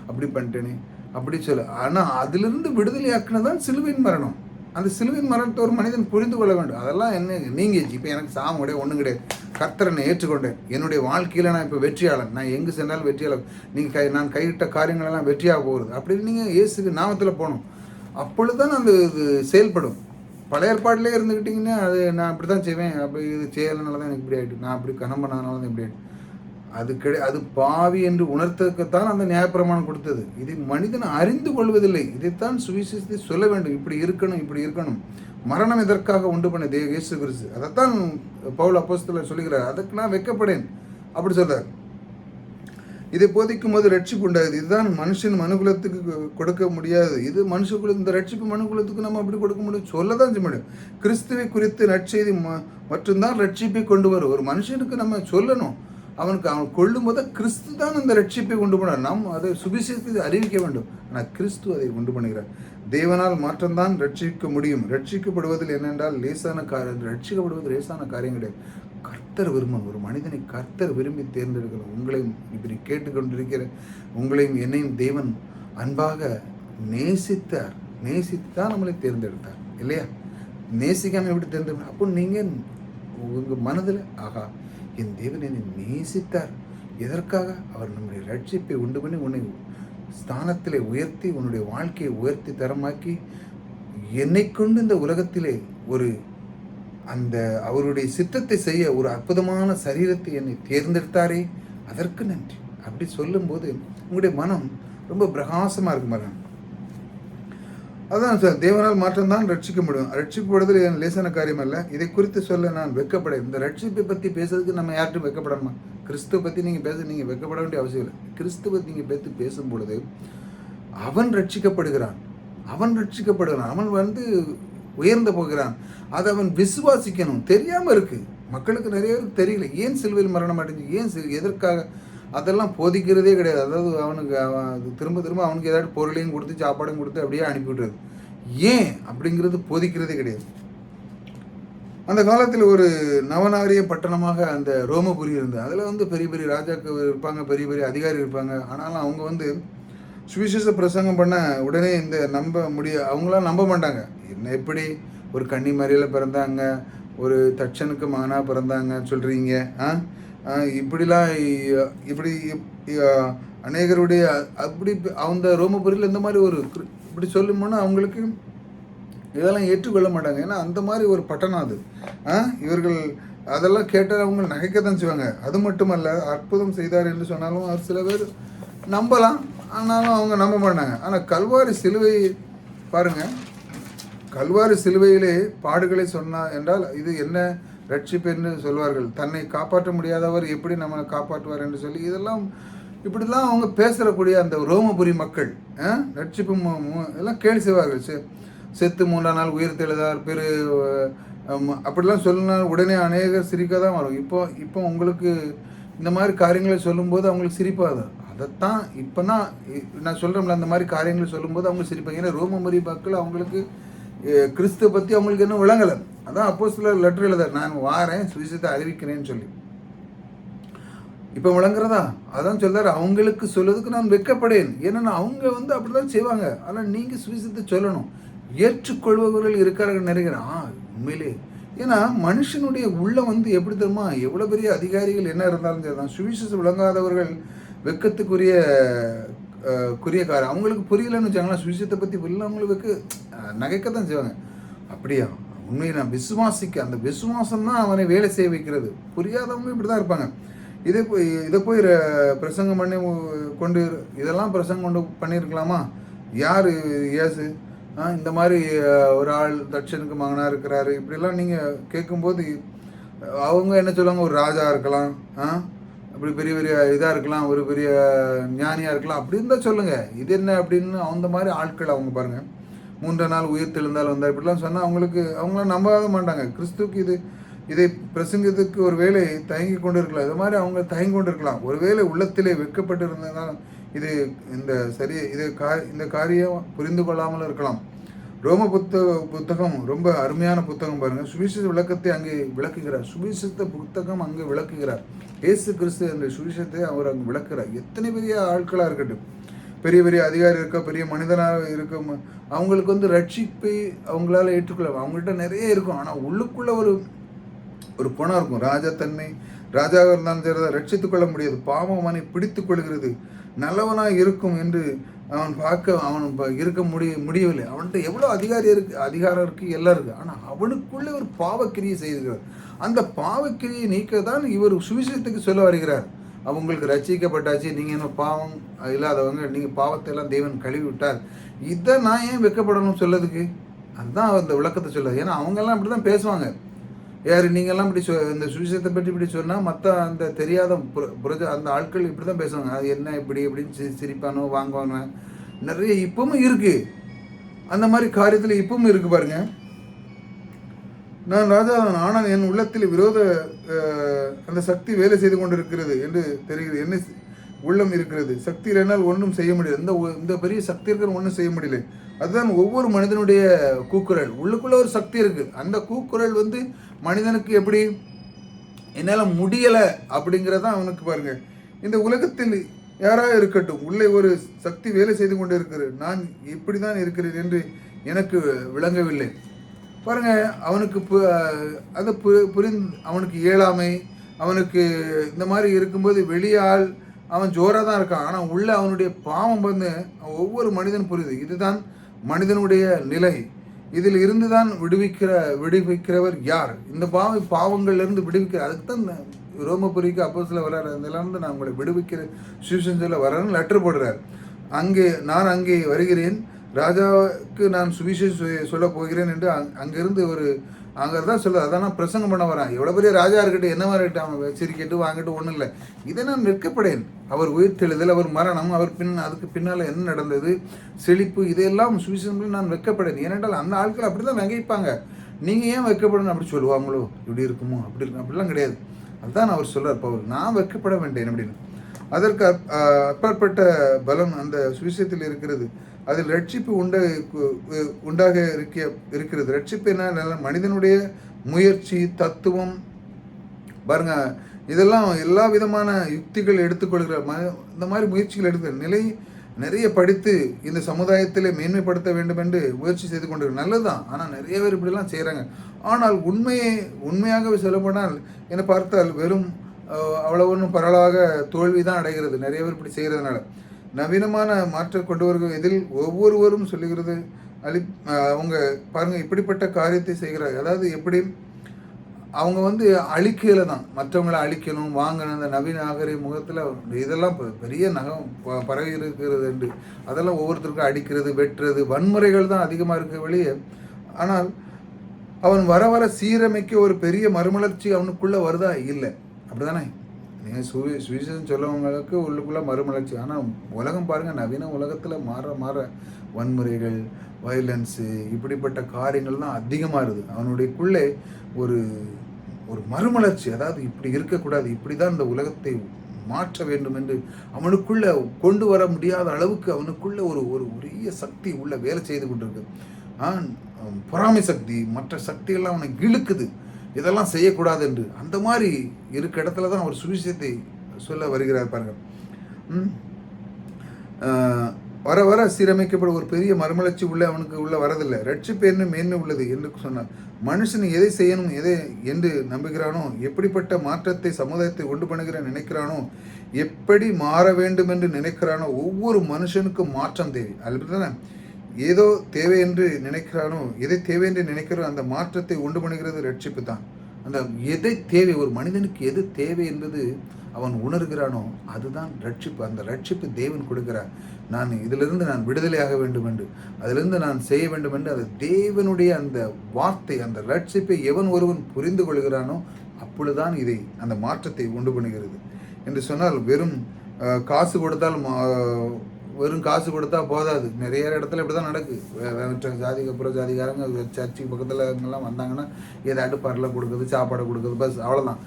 அப்படி பண்ணிட்டேனே அப்படி சொல்ல. ஆனால் அதிலிருந்து விடுதலை ஆக்கினதான் சிலுவையின் மரணம். அந்த சிலுவையின் மரணத்தை ஒரு மனிதன் புரிந்து கொள்ள வேண்டும். அதெல்லாம் என்ன நீங்கள் இப்போ எனக்கு சாமம் கிடையாது, ஒன்றும் கிடையாது, கர்த்தரனை ஏற்றுக்கொண்டேன், என்னுடைய வாழ்க்கையில் நான் இப்போ வெற்றியாளன், நான் எங்கே சென்றாலும் வெற்றியாளன், நீங்கள் நான் கையிட்ட காரியங்களெல்லாம் வெற்றியாக போகிறது அப்படின்னு நீங்கள் இயேசுக்கு நாமத்தில் போகணும். அப்பொழுது தான் அந்த இது செயல்படும். பழைய ஏற்பாட்டிலே இருந்துக்கிட்டிங்கன்னா அது நான் இப்படி தான் செய்வேன், அப்படி இது செய்யலைனால தான் எனக்கு இப்படி ஆகிட்டு, நான் அப்படி கனம் பண்ணாதனால தான் இப்படி ஆகிட்டு, அது பாவி என்று உணர்த்ததுக்குத்தான் அந்த நியாயப்பிரமாணம் கொடுத்தது. இதை மனிதன் அறிந்து கொள்வதில்லை. இதைத்தான் சுவிசேஷத்தை சொல்ல வேண்டும். இப்படி இருக்கணும், இப்படி இருக்கணும். மரணம் எதற்காக உண்டு பண்ண இயேசு கிறிஸ்து, அதைத்தான் பவுல் அப்போஸ்தலர் சொல்லுகிறார். அதுக்கு நான் வெட்கப்படேன் அப்படி சொல்றார். இதை போதிக்கும் போது ரட்சிப்பு உண்டாகுது. இதுதான் மனுஷன் மனுகுலத்துக்கு கொடுக்க முடியாது. இது மனுஷகுல, இந்த ரட்சிப்பு மனுகுலத்துக்கு நம்ம அப்படி கொடுக்க முடியும், சொல்லதான் செய்ய முடியும். கிறிஸ்துவை குறித்து நற்செய்தி மட்டும்தான் ரட்சிப்பை கொண்டு வரும். ஒரு மனுஷனுக்கு நம்ம சொல்லணும், அவன் கொள்ளும் போது கிறிஸ்து தான் அந்த ரட்சிப்பை கொண்டு போனார். நாம் அதை சுவிசேஷத்தை அறிவிக்க வேண்டும். ஆனால் கிறிஸ்து அதை கொண்டு பண்ணுகிறார். தேவனால் மாற்றம்தான் ரட்சிக்க முடியும். ரட்சிக்கப்படுவதில் என்னென்றால் லேசான காரியம், ரட்சிக்கப்படுவது லேசான காரியம் கிடையாது. கர்த்தர் விரும்பும் ஒரு மனிதனை கர்த்தர் விரும்பி தேர்ந்தெடுக்கணும். உங்களையும் இப்படி கேட்டுக்கொண்டிருக்கிற உங்களையும் என்னையும் தேவன் அன்பாக நேசித்தார். நேசித்தான் நம்மளை தேர்ந்தெடுத்தார் இல்லையா? நேசிக்காமல் எப்படி தேர்ந்தெடுத்தார்? அப்போ நீங்கள் உங்கள் மனதில் ஆகா, என் தேவன் என்னை நேசித்தார். எதற்காக? அவர் நம்முடைய ரட்சிப்பை உண்டு பண்ணி உன்னை ஸ்தானத்திலே உயர்த்தி, உன்னுடைய வாழ்க்கையை உயர்த்தி தரமாக்கி, என்னை கொண்டு இந்த உலகத்திலே ஒரு அந்த அவருடைய சித்தத்தை செய்ய ஒரு அற்புதமான சரீரத்தை என்னை தேர்ந்தெடுத்தாரே, அதற்கு நன்றி. அப்படி சொல்லும்போது உங்களுடைய மனம் ரொம்ப பிரகாசமாக இருக்கும். மனம் அதான் சார், தேவனால் மாற்றம்தான் ரட்சிக்க முடியும். ரட்சிக்கப்படுதல் என் லேசான காரியம் அல்ல. இதை குறித்து சொல்ல நான் வெட்கப்படேன். இந்த ரட்சிப்பை பற்றி பேசுறதுக்கு நம்ம யார்ட்டும் வெட்கப்படணுமா? கிறிஸ்துவ பற்றி நீங்கள் பேச நீங்கள் வெட்கப்பட வேண்டிய அவசியம் இல்லை. கிறிஸ்துவ நீங்கள் பேசும் பொழுது அவன் ரட்சிக்கப்படுகிறான், அவன் உயர்ந்து போகிறான். அதை அவன் விசுவாசிக்கணும். தெரியாமல் இருக்கு மக்களுக்கு, நிறைய பேருக்கு தெரியல. ஏன் சிலுவையில் மரணம் அடைஞ்சு, ஏன் எதற்காக, அதெல்லாம் போதிக்கிறதே கிடையாது. அதாவது அவனுக்கு திரும்ப அவனுக்கு ஏதாவது பொருளையும் கொடுத்து சாப்பாடையும் கொடுத்து அப்படியே அனுப்பிவிடுறது. ஏன் அப்படிங்கிறது போதிக்கிறதே கிடையாது. அந்த காலத்தில் ஒரு நவநாரிய பட்டணமாக அந்த ரோமபுரி இருந்தது. அதில் பெரிய பெரிய ராஜாக்கள் இருப்பாங்க, பெரிய பெரிய அதிகாரி இருப்பாங்க. ஆனாலும் அவங்க சுவிசேஷ பிரசங்கம் பண்ண உடனே அவங்களாம் நம்ப மாட்டாங்க. என்ன எப்படி ஒரு கன்னிமரியில் பிறந்தாங்க, ஒரு தட்சனுக்கு மகனாக பிறந்தாங்க சொல்கிறீங்க, இப்படி அநேகருடைய அப்படி அந்த ரோமபுரியில் இந்த மாதிரி இப்படி சொல்லும்போது அவங்களுக்கு இதெல்லாம் ஏற்றுக்கொள்ள மாட்டாங்க. ஏன்னா அந்த மாதிரி ஒரு பட்டணம் அது. இவர்கள் அதெல்லாம் கேட்டால் அவங்க நகைக்கத்தான் செய்வாங்க. அது மட்டுமல்ல, அற்புதம் செய்தார் என்று சொன்னாலும் அவர் சில பேர் நம்பலாம், ஆனாலும் அவங்க நம்ப மாட்டாங்க. ஆனால் கல்வாரி சிலுவை பாருங்கள், கல்வாரி சிலுவையிலே பாடுகளை சொன்னார் என்றால் இது என்ன ரட்சிப்பு என்று சொல்வார்கள். தன்னை காப்பாற்ற முடியாதவர் எப்படி நம்மளை காப்பாற்றுவார் என்று சொல்லி இப்படிலாம் அவங்க பேசுகிறக்கூடிய அந்த ரோமபுரி மக்கள் ரட்சிப்பு எல்லாம் கேலி செய்வார்கள். செத்து 3ஆம் நாள் உயிர் தெழுதார் அப்படிலாம் சொல்லினால் உடனே அநேகர் சிரிக்க தான் வரும். இப்போ உங்களுக்கு இந்த மாதிரி காரியங்களை சொல்லும்போது அவங்களுக்கு சிரிப்பாது. அதைத்தான் இப்போ நான் சொல்கிறோம்ல, அந்த மாதிரி காரியங்களை சொல்லும்போது அவங்க சிரிப்பாங்க. ஏன்னா ரோமபுரி மக்கள் அவங்களுக்கு கிறிஸ்துவ பற்றி அவங்களுக்கு இன்னும் விளங்கலை. அதான் அப்போஸ்தலர் லெட்டர் எழுதார், நான் வாரேன் சுவிசேஷத்தை அறிவிக்கிறேன்னு சொல்லி. இப்போ விளங்குறதா? அதான் சொல்றாரு, அவங்களுக்கு சொல்றதுக்கு நான் வெட்கப்படேன். ஏன்னா அவங்க அப்படிதான் செய்வாங்க. ஆனால் நீங்கள் சுவிசேஷத்தை சொல்லணும். ஏற்றுக்கொள்பவர்கள் இருக்கிறார்கள் நிறைய. உண்மையிலே, ஏன்னா மனுஷனுடைய உள்ளம் எப்படி தெரியுமா, எவ்வளோ பெரிய அதிகாரிகள் என்ன இருந்தாலும் சரி தான், சுவிசேஷம் விளங்காதவர்கள் வெட்கத்துக்குரிய காரம். அவங்களுக்கு புரியலன்னு வச்சாங்களா, சுவிசேஷத்தை பற்றி புரியல, அவங்களுக்கு நகைக்கத்தான் செய்வாங்க. அப்படியா? உண்மையை நான் விசுவாசிக்க, அந்த விசுவாசம் தான் அவனை வேலை செய்ய வைக்கிறது. புரியாதவங்க இப்படி தான் இருப்பாங்க. இதை போய் பிரசங்கம் பண்ணி கொண்டு இதெல்லாம் பிரசங்கம் கொண்டு பண்ணியிருக்கலாமா? யார் இயேசு? இந்த மாதிரி ஒரு ஆள் தட்சனுக்கு மகனாக இருக்கிறாரு இப்படிலாம் நீங்கள் கேட்கும்போது அவங்க என்ன சொல்லுவாங்க? ஒரு ராஜா இருக்கலாம், அப்படி பெரிய பெரிய இதாக இருக்கலாம், ஒரு பெரிய ஞானியாக இருக்கலாம் அப்படின்னு தான் சொல்லுங்கள். இது என்ன அப்படின்னு அந்த மாதிரி ஆட்கள் அவங்க பாருங்கள். 3 நாள் உயிர் தெழுந்தால் வந்தால் இப்படிலாம் சொன்னால் அவங்களாம் நம்பவே மாட்டாங்க. கிறிஸ்துவுக்கு இதை பிரசங்கத்துக்கு ஒரு வேளை தயங்கி கொண்டு இருக்கலாம். இது மாதிரி அவங்க தயங்கி கொண்டு இருக்கலாம். ஒருவேளை உள்ளத்திலே வெட்கப்பட்டு இருந்ததால் இந்த காரியம் புரிந்து கொள்ளாமல் இருக்கலாம். ரோம புத்தகம் ரொம்ப அருமையான புத்தகம் பாருங்கள். சுவிசேஷ விளக்கத்தை அங்கே விளக்குகிறார். சுவிசேஷ புத்தகம் அங்கே விளக்குகிறார். இயேசு கிறிஸ்து என்ற சுவிசேஷத்தை அவர் அங்கே விளக்குகிறார். எத்தனை பெரிய ஆட்களாக இருக்கட்டும், பெரிய பெரிய அதிகாரி இருக்க, பெரிய மனிதனாக இருக்கும், அவங்களுக்கு ரட்சிப்பை அவங்களால ஏற்றுக்கொள்ள அவங்கள்ட்ட நிறைய இருக்கும். ஆனால் உள்ளுக்குள்ள ஒரு பணம் இருக்கும். ராஜாத்தன்மை, ராஜாவாக இருந்தாலும் சரி ரட்சித்துக் கொள்ள முடியாது. பாவம் அவனை பிடித்து கொள்கிறது. நல்லவனாக இருக்கும் என்று அவன் இருக்க முடியவில்லை. அவன்கிட்ட எவ்வளோ அதிகாரம் இருக்குது, எல்லாம் இருக்குது. ஆனால் அவனுக்குள்ளே ஒரு பாவக்கிரியை செய்கிறார். அந்த பாவக்கிரியை நீக்க தான் இவர் சுவிசேஷத்துக்கு சொல்ல வருகிறார். அவங்களுக்கு ரட்சிக்கப்பட்டாச்சு, நீங்கள் என்ன பாவம் இல்லாதவங்க, நீங்கள் பாவத்தை எல்லாம் தேவன் கழுவி விட்டார். இதை நான் ஏன் வெட்கப்படணும் சொல்லதுக்கு? அதுதான் அந்த விளக்கத்தை சொல்ல. ஏன்னா அவங்கெல்லாம் இப்படி தான் பேசுவாங்க. யார் நீங்கள்லாம் இப்படி இந்த சுவிசேஷத்தை பற்றி இப்படி சொன்னால் மற்ற அந்த தெரியாத அந்த ஆட்கள் இப்படி தான் பேசுவாங்க. அது என்ன இப்படி இப்படின்னு சிரிப்பானோ வாங்குவாங்க. நிறைய இப்பவும் இருக்குது. அந்த மாதிரி காரியத்தில் இப்பவும் இருக்குது பாருங்க. நான் ராஜா, ஆனால் என் உள்ளத்தில் விரோத அந்த சக்தி வேலை செய்து கொண்டிருக்கிறது என்று தெரிகிறது. என்ன உள்ளம் இருக்கிறது, சக்தி இல்லைனால் ஒன்றும் செய்ய முடியாது. இந்த பெரிய சக்தி இருக்கிற ஒன்றும் செய்ய முடியல. அதுதான் ஒவ்வொரு மனிதனுடைய கூக்குரல். உள்ளுக்குள்ள ஒரு சக்தி இருக்கு. அந்த கூக்குரல் மனிதனுக்கு எப்படி என்னால் முடியலை அப்படிங்கிறதான் அவனுக்கு பாருங்க. இந்த உலகத்தில் யாராக இருக்கட்டும், உள்ளே ஒரு சக்தி வேலை செய்து கொண்டு இருக்கிறது. நான் இப்படி தான் இருக்கிறேன் என்று எனக்கு விளங்கவில்லை பாருங்க. அவனுக்கு அது அவனுக்கு இயலாமை, அவனுக்கு இந்த மாதிரி இருக்கும்போது வெளியால் அவன் ஜோராக தான் இருக்கான். ஆனால் உள்ள அவனுடைய பாவம் ஒவ்வொரு மனிதன் புரியுது. இதுதான் மனிதனுடைய நிலை. இதில் இருந்து தான் விடுவிக்கிறவர் யார்? இந்த பாவங்கள்லேருந்து விடுவிக்கிற அதுக்கு தான் ரோமபுரிக்கு அப்போஸ்தலர் வர்றாரு. அதிலிருந்து நான் உங்களை விடுவிக்கிற சுவிசேஷம் சொல்ல வரேன்னு லெட்டர் போடுறார். நான் அங்கே வருகிறேன், ராஜாவுக்கு நான் சுவிசேஷம் சொல்ல போகிறேன் என்று அங்கிருந்து அங்கே தான் சொல்ல. அதான் பிரசங்கம் பண்ண வரான். எவ்வளோ பெரிய ராஜா இருக்கட்டும், என்னவா இருக்கட்டும், அவன் சிரிக்கட்டு வாங்கிட்டு ஒன்றும் இல்லை. இதை நான் நிற்கப்படேன். அவர் உயிர்த்தெழுதல், அவர் மரணம், அதுக்கு பின்னால் என்ன நடந்தது, செழிப்பு, இதையெல்லாம் சுவிசேஷம் நான் வைக்கப்படேன். ஏனென்றால் அந்த ஆட்கள் அப்படி தான் நகைப்பாங்க. நீங்கள் ஏன் வைக்கப்படணும் அப்படி சொல்லுவாங்களோ, இப்படி இருக்குமோ அப்படி இருக்கும், அப்படிலாம் கிடையாது. அதுதான் அவர் சொல்கிறார் பவுல், நான் வைக்கப்பட வேண்டேன் அப்படின்னு. அதற்கு அப்பாற்பட்ட பலம் அந்த சுவிசேஷத்தில் இருக்கிறது. அதில் ரட்சிப்பு உண்டாக இருக்கிறது. ரட்சிப்பு என்ன? மனிதனுடைய முயற்சி, தத்துவம் பாருங்க, இதெல்லாம் எல்லா விதமான யுக்திகள் எடுத்துக்கொள்கிற இந்த மாதிரி முயற்சிகள் எடுக்கிற நிலை நிறைய படித்து இந்த சமுதாயத்திலே மேன்மைப்படுத்த வேண்டும் என்று முயற்சி செய்து கொண்டிருக்க நல்லதுதான். ஆனால் நிறைய பேர் இப்படிலாம் செய்கிறாங்க. ஆனால் உண்மையாக சொல்லப்போனால் என்னை பார்த்தால் வெறும் அவ்வளோ ஒன்றும் பரவலாக தோல்வி தான் அடைகிறது நிறைய பேர் இப்படி செய்கிறதுனால. நவீனமான மாற்றம் கொண்டு வருகிற இதில் ஒவ்வொருவரும் சொல்லுகிறது அவங்க பாருங்கள் இப்படிப்பட்ட காரியத்தை செய்கிறாங்க. அதாவது எப்படி அவங்க அழிக்கையில் தான் மற்றவங்களை அழிக்கணும், வாங்கணும். அந்த நவீன நாகரிக முகத்தில் இதெல்லாம் பெரிய நகம் பரவி இருக்கிறது என்று அதெல்லாம் ஒவ்வொருத்தருக்கும் அடிக்கிறது, வெட்டுறது, வன்முறைகள் தான் அதிகமாக இருக்க வெளியே. ஆனால் அவன் வர வர சீரமைக்க ஒரு பெரிய மறுமலர்ச்சி அவனுக்குள்ளே வருதா? இல்லை. அப்படி தானே நீங்கள் சுவிசேஷம் சொல்லவங்களுக்கு உள்ளுக்குள்ளே மறுமலர்ச்சி. ஆனால் உலகம் பாருங்கள், நவீன உலகத்தில் மாற வன்முறைகள், வயலன்ஸு, இப்படிப்பட்ட காரியங்கள் தான் அதிகமாக இருக்குது. அவனுடையக்குள்ளே ஒரு மறுமலர்ச்சி, அதாவது இப்படி இருக்கக்கூடாது, இப்படி தான் இந்த உலகத்தை மாற்ற வேண்டும் என்று அவனுக்குள்ளே கொண்டு வர முடியாத அளவுக்கு அவனுக்குள்ளே ஒரு உரிய சக்தி உள்ள வேலை செய்து கொண்டிருக்கு. பொறாமை சக்தி, மற்ற சக்திகள்லாம் அவனை இழுக்குது, இதெல்லாம் செய்யக்கூடாது என்று. அந்த மாதிரி இருக்க இடத்துல தான் அவர் சுவிசேஷத்தை சொல்ல வருகிறார் பாருங்கள். வர வர சீரமைக்கப்படும் ஒரு பெரிய மறுமலர்ச்சி அவனுக்கு உள்ள வரதில்லை. ரட்சிப்பு என்ன மேன்மை உள்ளது என்று சொன்னார். மனுஷன் எதை செய்யணும் என்று நம்புகிறானோ, எப்படிப்பட்ட மாற்றத்தை சமுதாயத்தை உண்டு பண்ணுகிற நினைக்கிறானோ, எப்படி மாற வேண்டும் என்று நினைக்கிறானோ, ஒவ்வொரு மனுஷனுக்கும் மாற்றம் தேவை. அதுதானே ஏதோ தேவை என்று நினைக்கிறானோ, எதை தேவை என்று நினைக்கிறானோ அந்த மாற்றத்தை உண்டு பண்ணுகிறது ரட்சிப்பு தான். அந்த எதை தேவை, ஒரு மனிதனுக்கு எது தேவை என்பது அவன் உணர்கிறானோ அதுதான் ரட்சிப்பு. அந்த ரட்சிப்பு தேவன் கொடுக்கிறார். நான் இதிலிருந்து நான் விடுதலையாக வேண்டும் என்று, அதிலிருந்து நான் செய்ய வேண்டும் என்று, அது தேவனுடைய அந்த வார்த்தை, அந்த ரட்சிப்பை எவன் ஒருவன் புரிந்து கொள்கிறானோ அப்பொழுதுதான் இதை அந்த மாற்றத்தை உண்டு பண்ணுகிறது. என்று சொன்னால் காசு கொடுத்தால் வெறும் காசு கொடுத்தா போதாது. நிறைய இடத்துல இப்படி தான் நடக்குது. ஜாதிக்கு அப்புறம் ஜாதிகாரங்க சர்ச்சுக்கு பக்கத்தில் இங்கெல்லாம் வந்தாங்கன்னா ஏதாட்டு பரல கொடுக்குறது, சாப்பாடு கொடுக்குறது, பஸ் அவ்வளோதான்.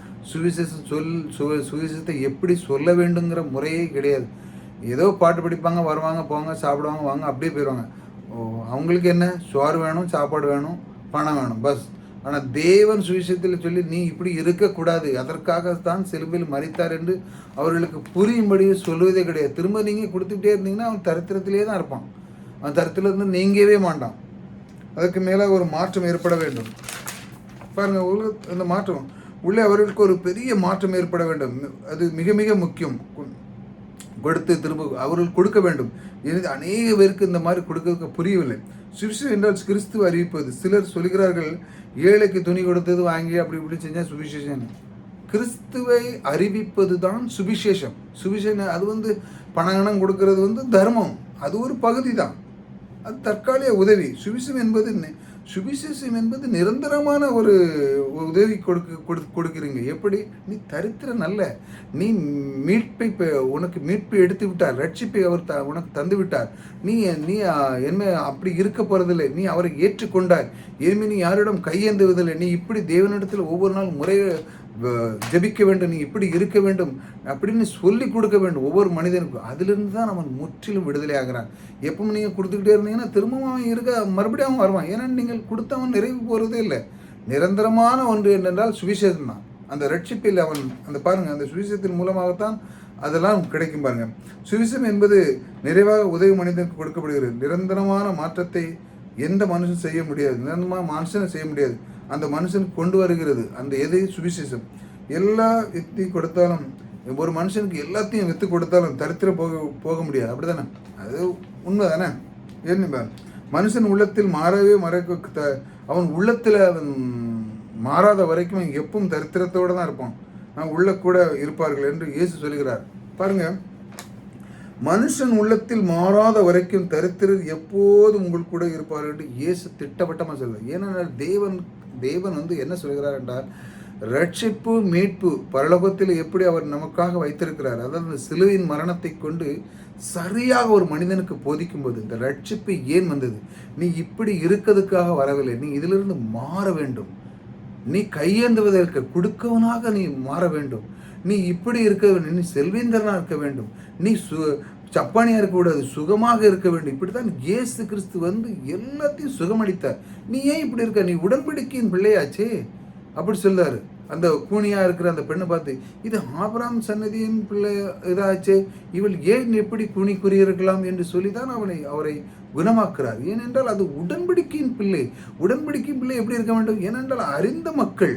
சுவிசேஷத்தை எப்படி சொல்ல வேண்டுங்கிற முறையே கிடையாது. ஏதோ பாட்டு படிப்பாங்க, வருவாங்க, போவாங்க, சாப்பிடுவாங்க, வாங்க, அப்படியே போயிடுவாங்க. அவங்களுக்கு என்ன, சோறு வேணும், சாப்பாடு வேணும், பணம் வேணும், பஸ். ஆனால் தேவன் சுவிசேஷத்தில் சொல்லி நீ இப்படி இருக்கக்கூடாது, அதற்காகத்தான் சிலுவையில் மரித்தார் என்று அவர்களுக்கு புரியும்படி சொல்லுவதே கிடையாது. திரும்ப நீங்கள் கொடுத்துக்கிட்டே இருந்தீங்கன்னா அவன் தரித்திரத்திலே தான் இருப்பான். அவன் தரித்திரத்திலிருந்து நீங்கவே மாட்டான். அதுக்கு மேலே ஒரு மாற்றம் ஏற்பட வேண்டும். பாருங்கள், இந்த மாற்றம் உள்ளே அவர்களுக்கு ஒரு பெரிய மாற்றம் ஏற்பட வேண்டும். அது மிக மிக முக்கியம். கொடுத்து திரும்ப அவர்கள் கொடுக்க வேண்டும். எனக்கு அநேக பேருக்கு இந்த மாதிரி கொடுக்க புரியவில்லை. சுவிசேஷம் என்றால் கிறிஸ்துவ அறிவிப்பது. சிலர் சொல்கிறார்கள் ஏழைக்கு துணி கொடுத்தது வாங்கி அப்படி இப்படி செஞ்சால் சுவிசேஷம். கிறிஸ்துவை அறிவிப்பது தான் சுவிசேஷம். சுவிசேஷம் அது பணம் கொடுக்கறது தர்மம். அது ஒரு பகுதி தான். அது தற்காலிக உதவி. சுவிசேஷம் என்பது நிரந்தரமான ஒரு உதவி கொடுக்குறீங்க. எப்படி? நீ தரித்திரம் அல்ல, நீ உனக்கு மீட்பை எடுத்து விட்டார், ரட்சிப்பை அவர் உனக்கு தந்து விட்டார். நீ என்ன அப்படி இருக்க போறதில்லை, நீ அவரை ஏற்றுக்கொண்டாய். இனிமே நீ யாரிடம் கையேந்துவதில்லை. நீ இப்படி தேவனிடத்தில் ஒவ்வொரு நாள் முறையை ஜபிக்க வேண்டும், நீ இப்படி இருக்க வேண்டும் அப்படின்னு சொல்லி கொடுக்க வேண்டும் ஒவ்வொரு மனிதனுக்கும். அதிலிருந்து தான் அவன் முற்றிலும் விடுதலை ஆகிறான். எப்பவும் நீங்கள் கொடுத்துக்கிட்டே இருந்தீங்கன்னா திரும்பவும் அவன் மறுபடியும் அவன் வருவான். ஏன்னா நீங்கள் கொடுத்தவன் நிறைவு போகிறதே இல்லை. நிரந்தரமான ஒன்று என்னென்றால் சுவிசேஷம் தான். அந்த ரட்சிப்பில் அவன் பாருங்கள், அந்த சுவிசேஷத்தின் மூலமாகத்தான் அதெல்லாம் கிடைக்கும். பாருங்கள், சுவிசேஷம் என்பது நிறைவாக உதவி மனிதனுக்கு கொடுக்கப்படுகிறது. நிரந்தரமான மாற்றத்தை எந்த மனுஷன் செய்ய முடியாது, நிரந்தரமான மனுஷனை செய்ய முடியாது. அந்த மனுஷனுக்கு கொண்டு வருகிறது அந்த எது சுவிசேஷம். எல்லா வித்து கொடுத்தாலும், ஒரு மனுஷனுக்கு எல்லாத்தையும் வித்து கொடுத்தாலும் தரித்திரம் போக முடியாது. அப்படி தானே? அது உண்மை தானே? என்ன மனுஷன் உள்ளத்தில் மாறவே அவன் உள்ளத்தில் அவன் மாறாத வரைக்கும் எப்பவும் தரித்திரத்தோடு தான் இருப்பான். உள்ள கூட இருப்பார்கள் என்று இயேசு சொல்கிறார். பாருங்க, மனுஷன் உள்ளத்தில் மாறாத வரைக்கும் தரித்திரர் எப்போதும் உங்கள் கூட இருப்பார்கள் என்று இயேசு திட்டவட்டமாக சொல்கிறார். ஏனென்றால் தேவன் என்ன சொல்கிறார் என்றால், ரட்சிப்பு மீட்பு பரலோகத்தில் எப்படி அவர் நமக்காக வைத்திருக்கிறார், அதாவது சிலுவையின் மரணத்தை கொண்டு சரியாக ஒரு மனிதனுக்கு போதிக்கும் போது இந்த ரட்சிப்பு ஏன் வந்தது, நீ இப்படி இருக்கிறதுக்காக வரவில்லை, நீ இதிலிருந்து மாற வேண்டும், நீ கையேந்துவதற்கு கொடுக்கவனாக நீ மாற வேண்டும், நீ இப்படி இருக்க வேண்டும், நீ செல்வேந்தரனாக இருக்க வேண்டும், நீ சப்பானியாக இருக்கக்கூடாது, சுகமாக இருக்க வேண்டும். இப்படித்தான் இயேசு கிறிஸ்து எல்லாத்தையும் சுகமளித்தார். நீ ஏன் இப்படி இருக்க, நீ உடன்படிக்கையின் பிள்ளையாச்சே அப்படி சொல்லாரு. அந்த கூனியாக இருக்கிற அந்த பெண்ணை பார்த்து, இது ஆபிரகாம் சன்னதியின் பிள்ளை இதாச்சே, இவள் ஏன் எப்படி கூனி குறியிருக்கலாம் என்று சொல்லி தான் அவரை குணமாக்குறார். ஏனென்றால் அது உடன்படிக்கையின் பிள்ளை. உடன்படிக்கையின் பிள்ளை எப்படி இருக்க வேண்டும்? ஏனென்றால் அறிந்த மக்கள்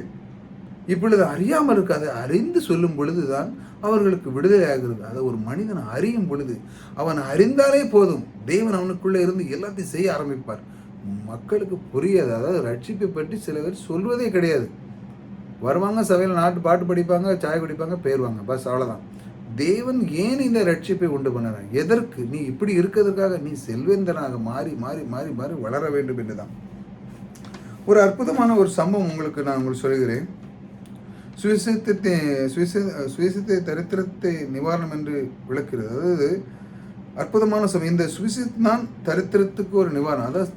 இப்பொழுது அறியாமல் இருக்காது, அறிந்து சொல்லும் பொழுதுதான் அவர்களுக்கு விடுதலை ஆகிறது. அதை ஒரு மனிதன் அறியும் பொழுது, அவன் அறிந்தாலே போதும், தேவன் அவனுக்குள்ளே இருந்து எல்லாத்தையும் செய்ய ஆரம்பிப்பார். மக்களுக்கு புரியாது. அதாவது ரட்சிப்பை பற்றி சில பேர் சொல்வதே கிடையாது. வருவாங்க, சபையில் பாட்டு படிப்பாங்க, சாய் குடிப்பாங்க, போயிடுவாங்க, பஸ், அவ்வளோதான். தேவன் ஏன் இந்த ரட்சிப்பை உண்டு பண்ணார்? எதற்கு? நீ இப்படி இருக்கிறதுக்காக நீ செல்வேந்தனாக மாறி மாறி மாறி மாறி வளர வேண்டும் என்றுதான். ஒரு அற்புதமான ஒரு சம்பவம் நான் உங்களுக்கு சொல்கிறேன். சுவிசேஷத்தை தரித்திரத்தை நிவாரணம் என்று விளக்குகிறது. அதாவது அற்புதமான சமயம். இந்த சுவிசேஷம் தான் தரித்திரத்துக்கு ஒரு நிவாரணம். அதாவது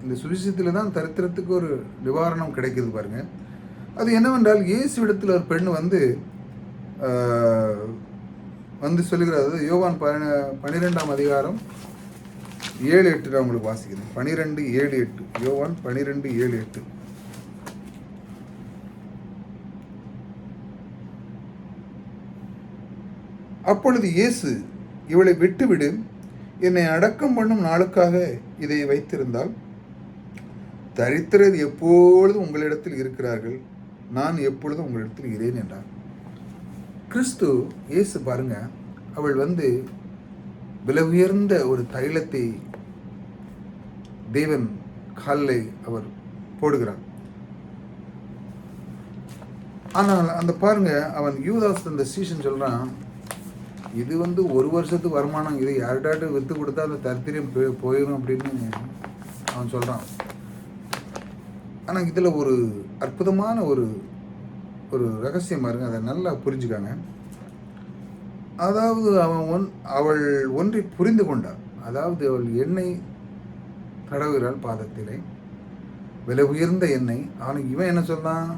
இந்த சுவிசேஷத்தில் தான் தரித்திரத்துக்கு ஒரு நிவாரணம் கிடைக்குது. பாருங்க, அது என்னவென்றால், இயேசுவிடத்தில் ஒரு பெண் சொல்லுகிறார். அதாவது யோவான் 12ஆம் அதிகாரம் 7-8 நான் உங்களுக்கு வாசிக்கிறேன். 12:7-8. யோவான் 12:7-8. அப்பொழுது இயேசு, இவளை விட்டுவிடு, என்னை அடக்கம் பண்ணும் நாளுக்காக இதை வைத்திருந்தால் தரித்திரர் எப்பொழுதும் உங்களிடத்தில் இருக்கிறார்கள், நான் எப்பொழுதும் உங்களிடத்தில் இரேன் என்றார். கிறிஸ்து இயேசு பாருங்க, அவள் விலை உயர்ந்த ஒரு தைலத்தை தேவன் காலில் அவர் போடுகிறார். ஆனால் அந்த பாருங்க, அவன் யூதாஸ் அந்த சீசன் சொல்கிறான், இது ஒரு வருஷத்துக்கு வருமானம், இது யார்கிட்ட விற்று கொடுத்தா அந்த தரித்திரம் போயிடும் அப்படின்னு அவன் சொல்கிறான். ஆனால் இதில் ஒரு அற்புதமான ஒரு ஒரு ரகசியம் பாருங்க, அதை நல்லா புரிஞ்சுக்காங்க. அதாவது அவள் ஒன்றை புரிந்து கொண்டாள். அதாவது அவள் எண்ணெய் தடவுகிறாள் பாதத்திலே, விலை உயர்ந்த எண்ணெய். ஆனால் இவன் என்ன சொன்னான்,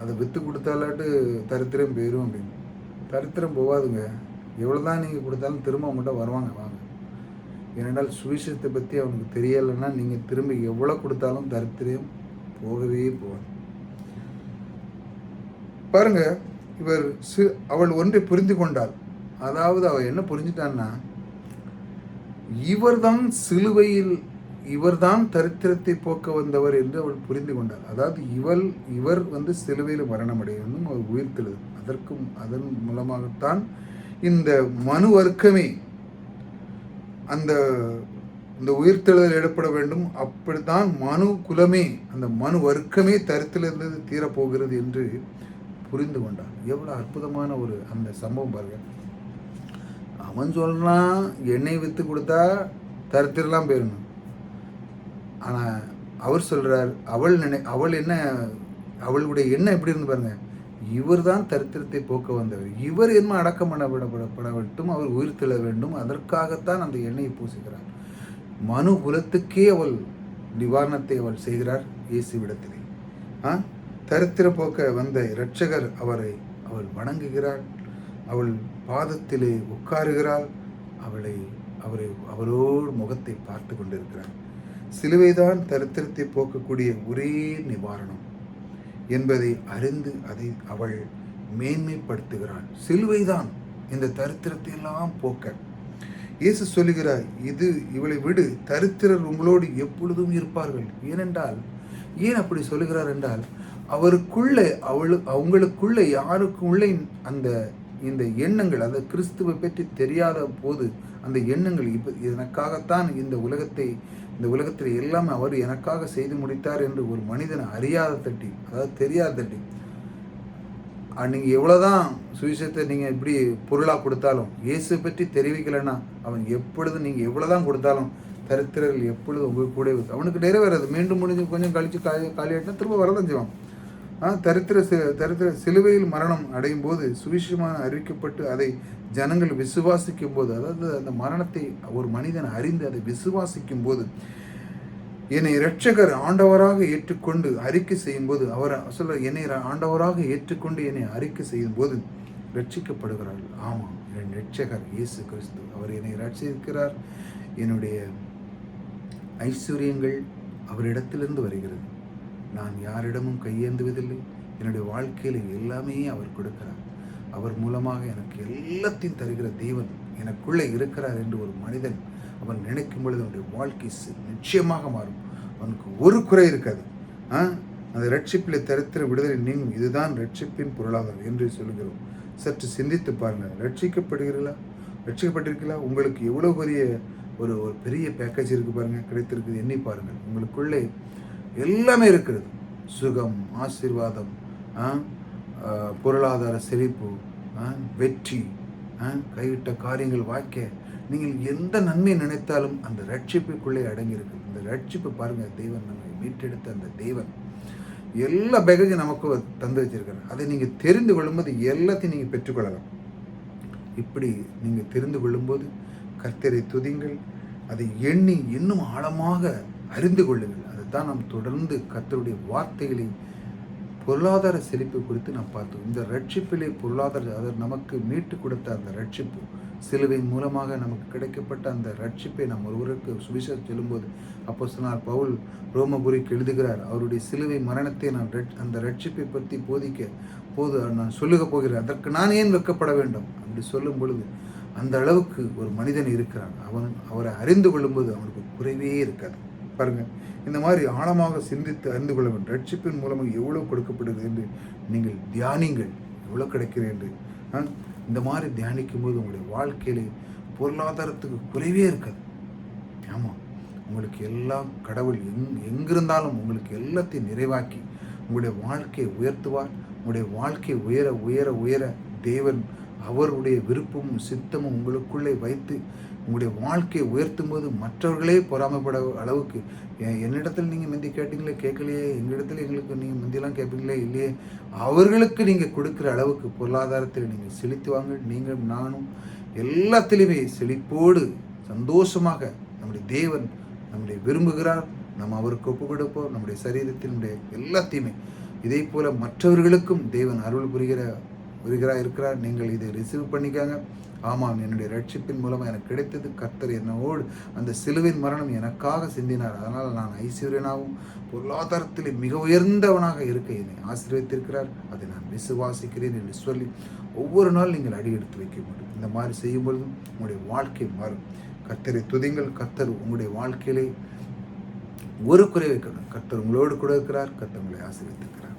அதை விற்று கொடுத்தாலாட்டு தரித்திரம் போயிடும் அப்படின்னு. தரித்திரம் போகாதுங்க, எவ்வளோ தான் நீங்கள் கொடுத்தாலும் திரும்ப மட்டும் வருவாங்க, வாங்க. ஏனென்றால் சுவிசேஷத்தை பற்றி அவனுக்கு தெரியலைன்னா நீங்கள் திரும்ப எவ்வளோ கொடுத்தாலும் தரித்திரம் போகவே போவாது. பாருங்க, அவள் ஒன்றை புரிந்து கொண்டாள். அதாவது அவள் என்ன புரிஞ்சுட்டான்னா, இவர்தான் சிலுவையில், இவர்தான் தரித்திரத்தை போக்க வந்தவர் என்று அவள் புரிந்து கொண்டாள். அதாவது இவர் சிலுவையில் மரணமடைய வேண்டும், அவர் உயிர்த்தெழுது. அதன் மூலமாகத்தான் இந்த மனு வர்க்கமே அந்த உயிர்த்தெழுதல் ஏற்பட வேண்டும். அப்படித்தான் மனு குலமே, அந்த மனு வர்க்கமே தரித்திலிருந்து தீரப்போகிறது என்று புரிந்து கொண்டான். எவ்வளோ அற்புதமான ஒரு அந்த சம்பவம் பாருங்க. அவன் சொல்றான், எண்ணெய் விற்று கொடுத்தா தரித்திரலாம் போயிடணும். ஆனால் அவர் சொல்றார், அவளுடைய எண்ணம் எப்படி இருந்து பாருங்க, இவர் தான் தரித்திரத்தை போக்க வந்தவர், இவர் என்ன அடக்கம் பண்ணப்பட வேண்டும், அவர் உயிர் தெழ வேண்டும், அதற்காகத்தான் அந்த எண்ணெயை பூசுகிறார். மனு குலத்துக்கே அவள் நிவாரணத்தை அவள் செய்கிறார் இயேசுவிடத்திலே. தரித்திர போக்க வந்த இரட்சகர் அவள் வணங்குகிறாள், அவள் பாதத்திலே உட்காருகிறாள், அவரோடு முகத்தை பார்த்து கொண்டிருக்கிறாள். சிலுவைதான் தரித்திரத்தை போக்கக்கூடிய ஒரே நிவாரணம் என்பதை அறிந்து அதை அவள் மேன்மைப்படுத்துகிறாள். சிலுவைதான் இந்த தரித்திரத்தை எல்லாம் போக்க. இயேசு சொல்லுகிறார், இவளை விடு, தரித்திரர் உங்களோடு எப்பொழுதும் இருப்பார்கள். ஏன் அப்படி சொல்லுகிறார் என்றால், அவங்களுக்குள்ள யாருக்குள்ளே இந்த எண்ணங்கள், அந்த கிறிஸ்துவை பற்றி தெரியாத போது அந்த எண்ணங்கள், எனக்காகத்தான் இந்த உலகத்தில் எல்லாமே அவர் எனக்காக செய்து முடித்தார் என்று ஒரு மனிதன் தெரியாத தட்டி, நீங்கள் எவ்வளோதான் சுவிசேஷத்தை நீங்கள் இப்படி பொருளாக கொடுத்தாலும், இயேசு பற்றி தெரிவிக்கலைன்னா அவன் எப்பொழுதும் நீங்கள் எவ்வளோதான் கொடுத்தாலும் தரித்திரர்கள் எப்பொழுதும் உங்கள் கூட அவனுக்கு நிறைவேறாது. மீண்டும் முடிஞ்சு கொஞ்சம் கழித்து காலியாட்டினா திரும்ப வரதான் செய்வான். தரித்திர சிலுவையில் மரணம் அடையும் போது, சுவிசேஷமாக அறிவிக்கப்பட்டு அதை ஜனங்கள் விசுவாசிக்கும் போது, அதாவது அந்த மரணத்தை ஒரு மனிதன் அறிந்து அதை விசுவாசிக்கும் போது, என்னை இரட்சகர் ஆண்டவராக ஏற்றுக்கொண்டு அறிக்கை செய்யும் போது, என்னை ஆண்டவராக ஏற்றுக்கொண்டு என்னை அறிக்கை செய்யும் போது ரட்சிக்கப்படுகிறார்கள். ஆமாம், என் இரட்சகர் இயேசு கிறிஸ்து, அவர் என்னை ரட்சிக்கிறார். என்னுடைய ஐஸ்வர்யங்கள் அவரிடத்திலிருந்து வருகிறது. நான் யாரிடமும் கையேந்துவதில்லை. என்னுடைய வாழ்க்கையில் எல்லாமே அவர் கொடுக்கிறார். அவர் மூலமாக எனக்கு எல்லாத்தையும் தருகிற தேவன் எனக்குள்ளே இருக்கிறார் என்று ஒரு மனிதன் அவன் நினைக்கும் பொழுது அவனுடைய வாழ்க்கை நிச்சயமாக மாறும். அவனுக்கு ஒரு குறை இருக்காது. அந்த ரட்சிப்பில் தரித்திர விடுதலை நீங்கும். இதுதான் ரட்சிப்பின் பொருளாதாரம் என்று சொல்கிறோம். சற்று சிந்தித்து பாருங்கள். ரட்சிக்கப்பட்டிருக்கீங்களா? உங்களுக்கு எவ்வளோ பெரிய ஒரு பெரிய பேக்கேஜ் இருக்குது பாருங்கள், கிடைத்திருக்குது. எண்ணி பாருங்கள். உங்களுக்குள்ளே எல்லாமே இருக்கிறது. சுகம், ஆசீர்வாதம், பொருளாதார செழிப்பு, வெற்றி, கைவிட்ட காரியங்கள் வாய்க்க, நீங்கள் எந்த நன்மை நினைத்தாலும் அந்த ரட்சிப்புக்குள்ளே அடங்கியிருக்கு. இந்த ரட்சிப்பு பாருங்கள், தேவன் நம்மை மீட்டெடுத்த அந்த தேவன் எல்லா பேக்கேஜும் நமக்கு தந்து வச்சிருக்காரு. அதை நீங்கள் தெரிந்து கொள்ளும்போது எல்லாத்தையும் நீங்கள் பெற்றுக்கொள்ளலாம். இப்படி நீங்கள் தெரிந்து கொள்ளும்போது கர்த்தரை துதிங்கள், அதை எண்ணி இன்னும் ஆழமாக அறிந்து கொள்ளுங்கள். அதைத்தான் நாம் தொடர்ந்து கர்த்தருடைய வார்த்தைகளை பொருளாதார செழிப்பு குறித்து நாம் பார்த்தோம். இந்த ரட்சிப்பிலே பொருளாதார நமக்கு மீட்டு கொடுத்த அந்த ரட்சிப்பு, சிலுவையின் மூலமாக நமக்கு கிடைக்கப்பட்ட அந்த ரட்சிப்பை நாம் ஒருவருக்கு சுவிசேஷம் சொல்லும்போது அப்போஸ்தலனாகிய பவுல் ரோமபுரிக்கு எழுதுகிறார், அவருடைய சிலுவை மரணத்தை நான் அந்த ரட்சிப்பை பற்றி நான் சொல்லுக போகிறேன், அதற்கு நான் ஏன் வெட்கப்பட வேண்டும் அப்படி சொல்லும் பொழுது அந்த அளவுக்கு ஒரு மனிதன் இருக்கிறான். அவரை அறிந்து கொள்ளும்போது அவனுக்கு குறைவே இருக்காது. பாருங்கள், இந்த மாதிரி ஆழமாக சிந்தித்து அறிந்து கொள்ள வேண்டும். ரட்சிப்பின் மூலமாக எவ்வளோ கொடுக்கப்படுகிறது என்று நீங்கள் தியானிங்கள், எவ்வளோ கிடைக்கிறது என்று. இந்த மாதிரி தியானிக்கும் போது உங்களுடைய வாழ்க்கையிலே பொருளாதாரத்துக்கு குறைவே இருக்காது. ஆமாம், உங்களுக்கு எல்லாம் கடவுள் எங்கிருந்தாலும் உங்களுக்கு எல்லாத்தையும் நிறைவாக்கி உங்களுடைய வாழ்க்கையை உயர்த்துவார். உங்களுடைய வாழ்க்கை உயர உயர உயர தேவன் அவருடைய விருப்பமும் சித்தமும் உங்களுக்குள்ளே வைத்து உங்களுடைய வாழ்க்கையை உயர்த்தும் போது மற்றவர்களே பொறாமைப்பட அளவுக்கு, என்னிடத்தில் நீங்கள் முந்தி கேட்டீங்களே கேட்கலையே, எங்களிடத்தில் எங்களுக்கு நீங்கள் முந்தியெல்லாம் கேட்பீங்களே இல்லையே, அவர்களுக்கு நீங்கள் கொடுக்குற அளவுக்கு பொருளாதாரத்தில் நீங்கள் செலுத்துவாங்க. நீங்கள் நானும் எல்லாத்திலுமே செழிப்போடு சந்தோஷமாக நம்முடைய தேவன் நம்முடைய விரும்புகிறார். நம்ம அவருக்கு ஒப்பு கொடுப்போம். நம்முடைய சரீரத்தினுடைய எல்லாத்தையுமே இதே போல மற்றவர்களுக்கும் தேவன் அருள் புரிகிறார் இருக்கிறார். நீங்கள் இதை ரிசீவ் பண்ணிக்காங்க. ஆமாம், என்னுடைய ரட்சிப்பின் மூலமாக எனக்கு கிடைத்தது. கர்த்தர் என்னோடு அந்த சிலுவின் மரணம் எனக்காக சிந்தினார். அதனால் நான் ஐஸ்வர்யனாகவும் பொருளாதாரத்தில் மிக உயர்ந்தவனாக இருக்க என்னை ஆசீர்வதித்திருக்கிறார். அதை நான் விசுவாசிக்கிறேன் என்று சொல்லி ஒவ்வொரு நாள் நீங்கள் அடி எடுத்து வைக்க முடியும். இந்த மாதிரி செய்யும் பொழுதும் உங்களுடைய வாழ்க்கை மாறும். கர்த்தரை துதிங்கள். கர்த்தர் உங்களுடைய வாழ்க்கையிலே ஒரு குறை வைக்கணும். கர்த்தர் உங்களோடு கூட இருக்கிறார். கர்த்தர் உங்களை ஆசீர்வதித்திருக்கிறார்.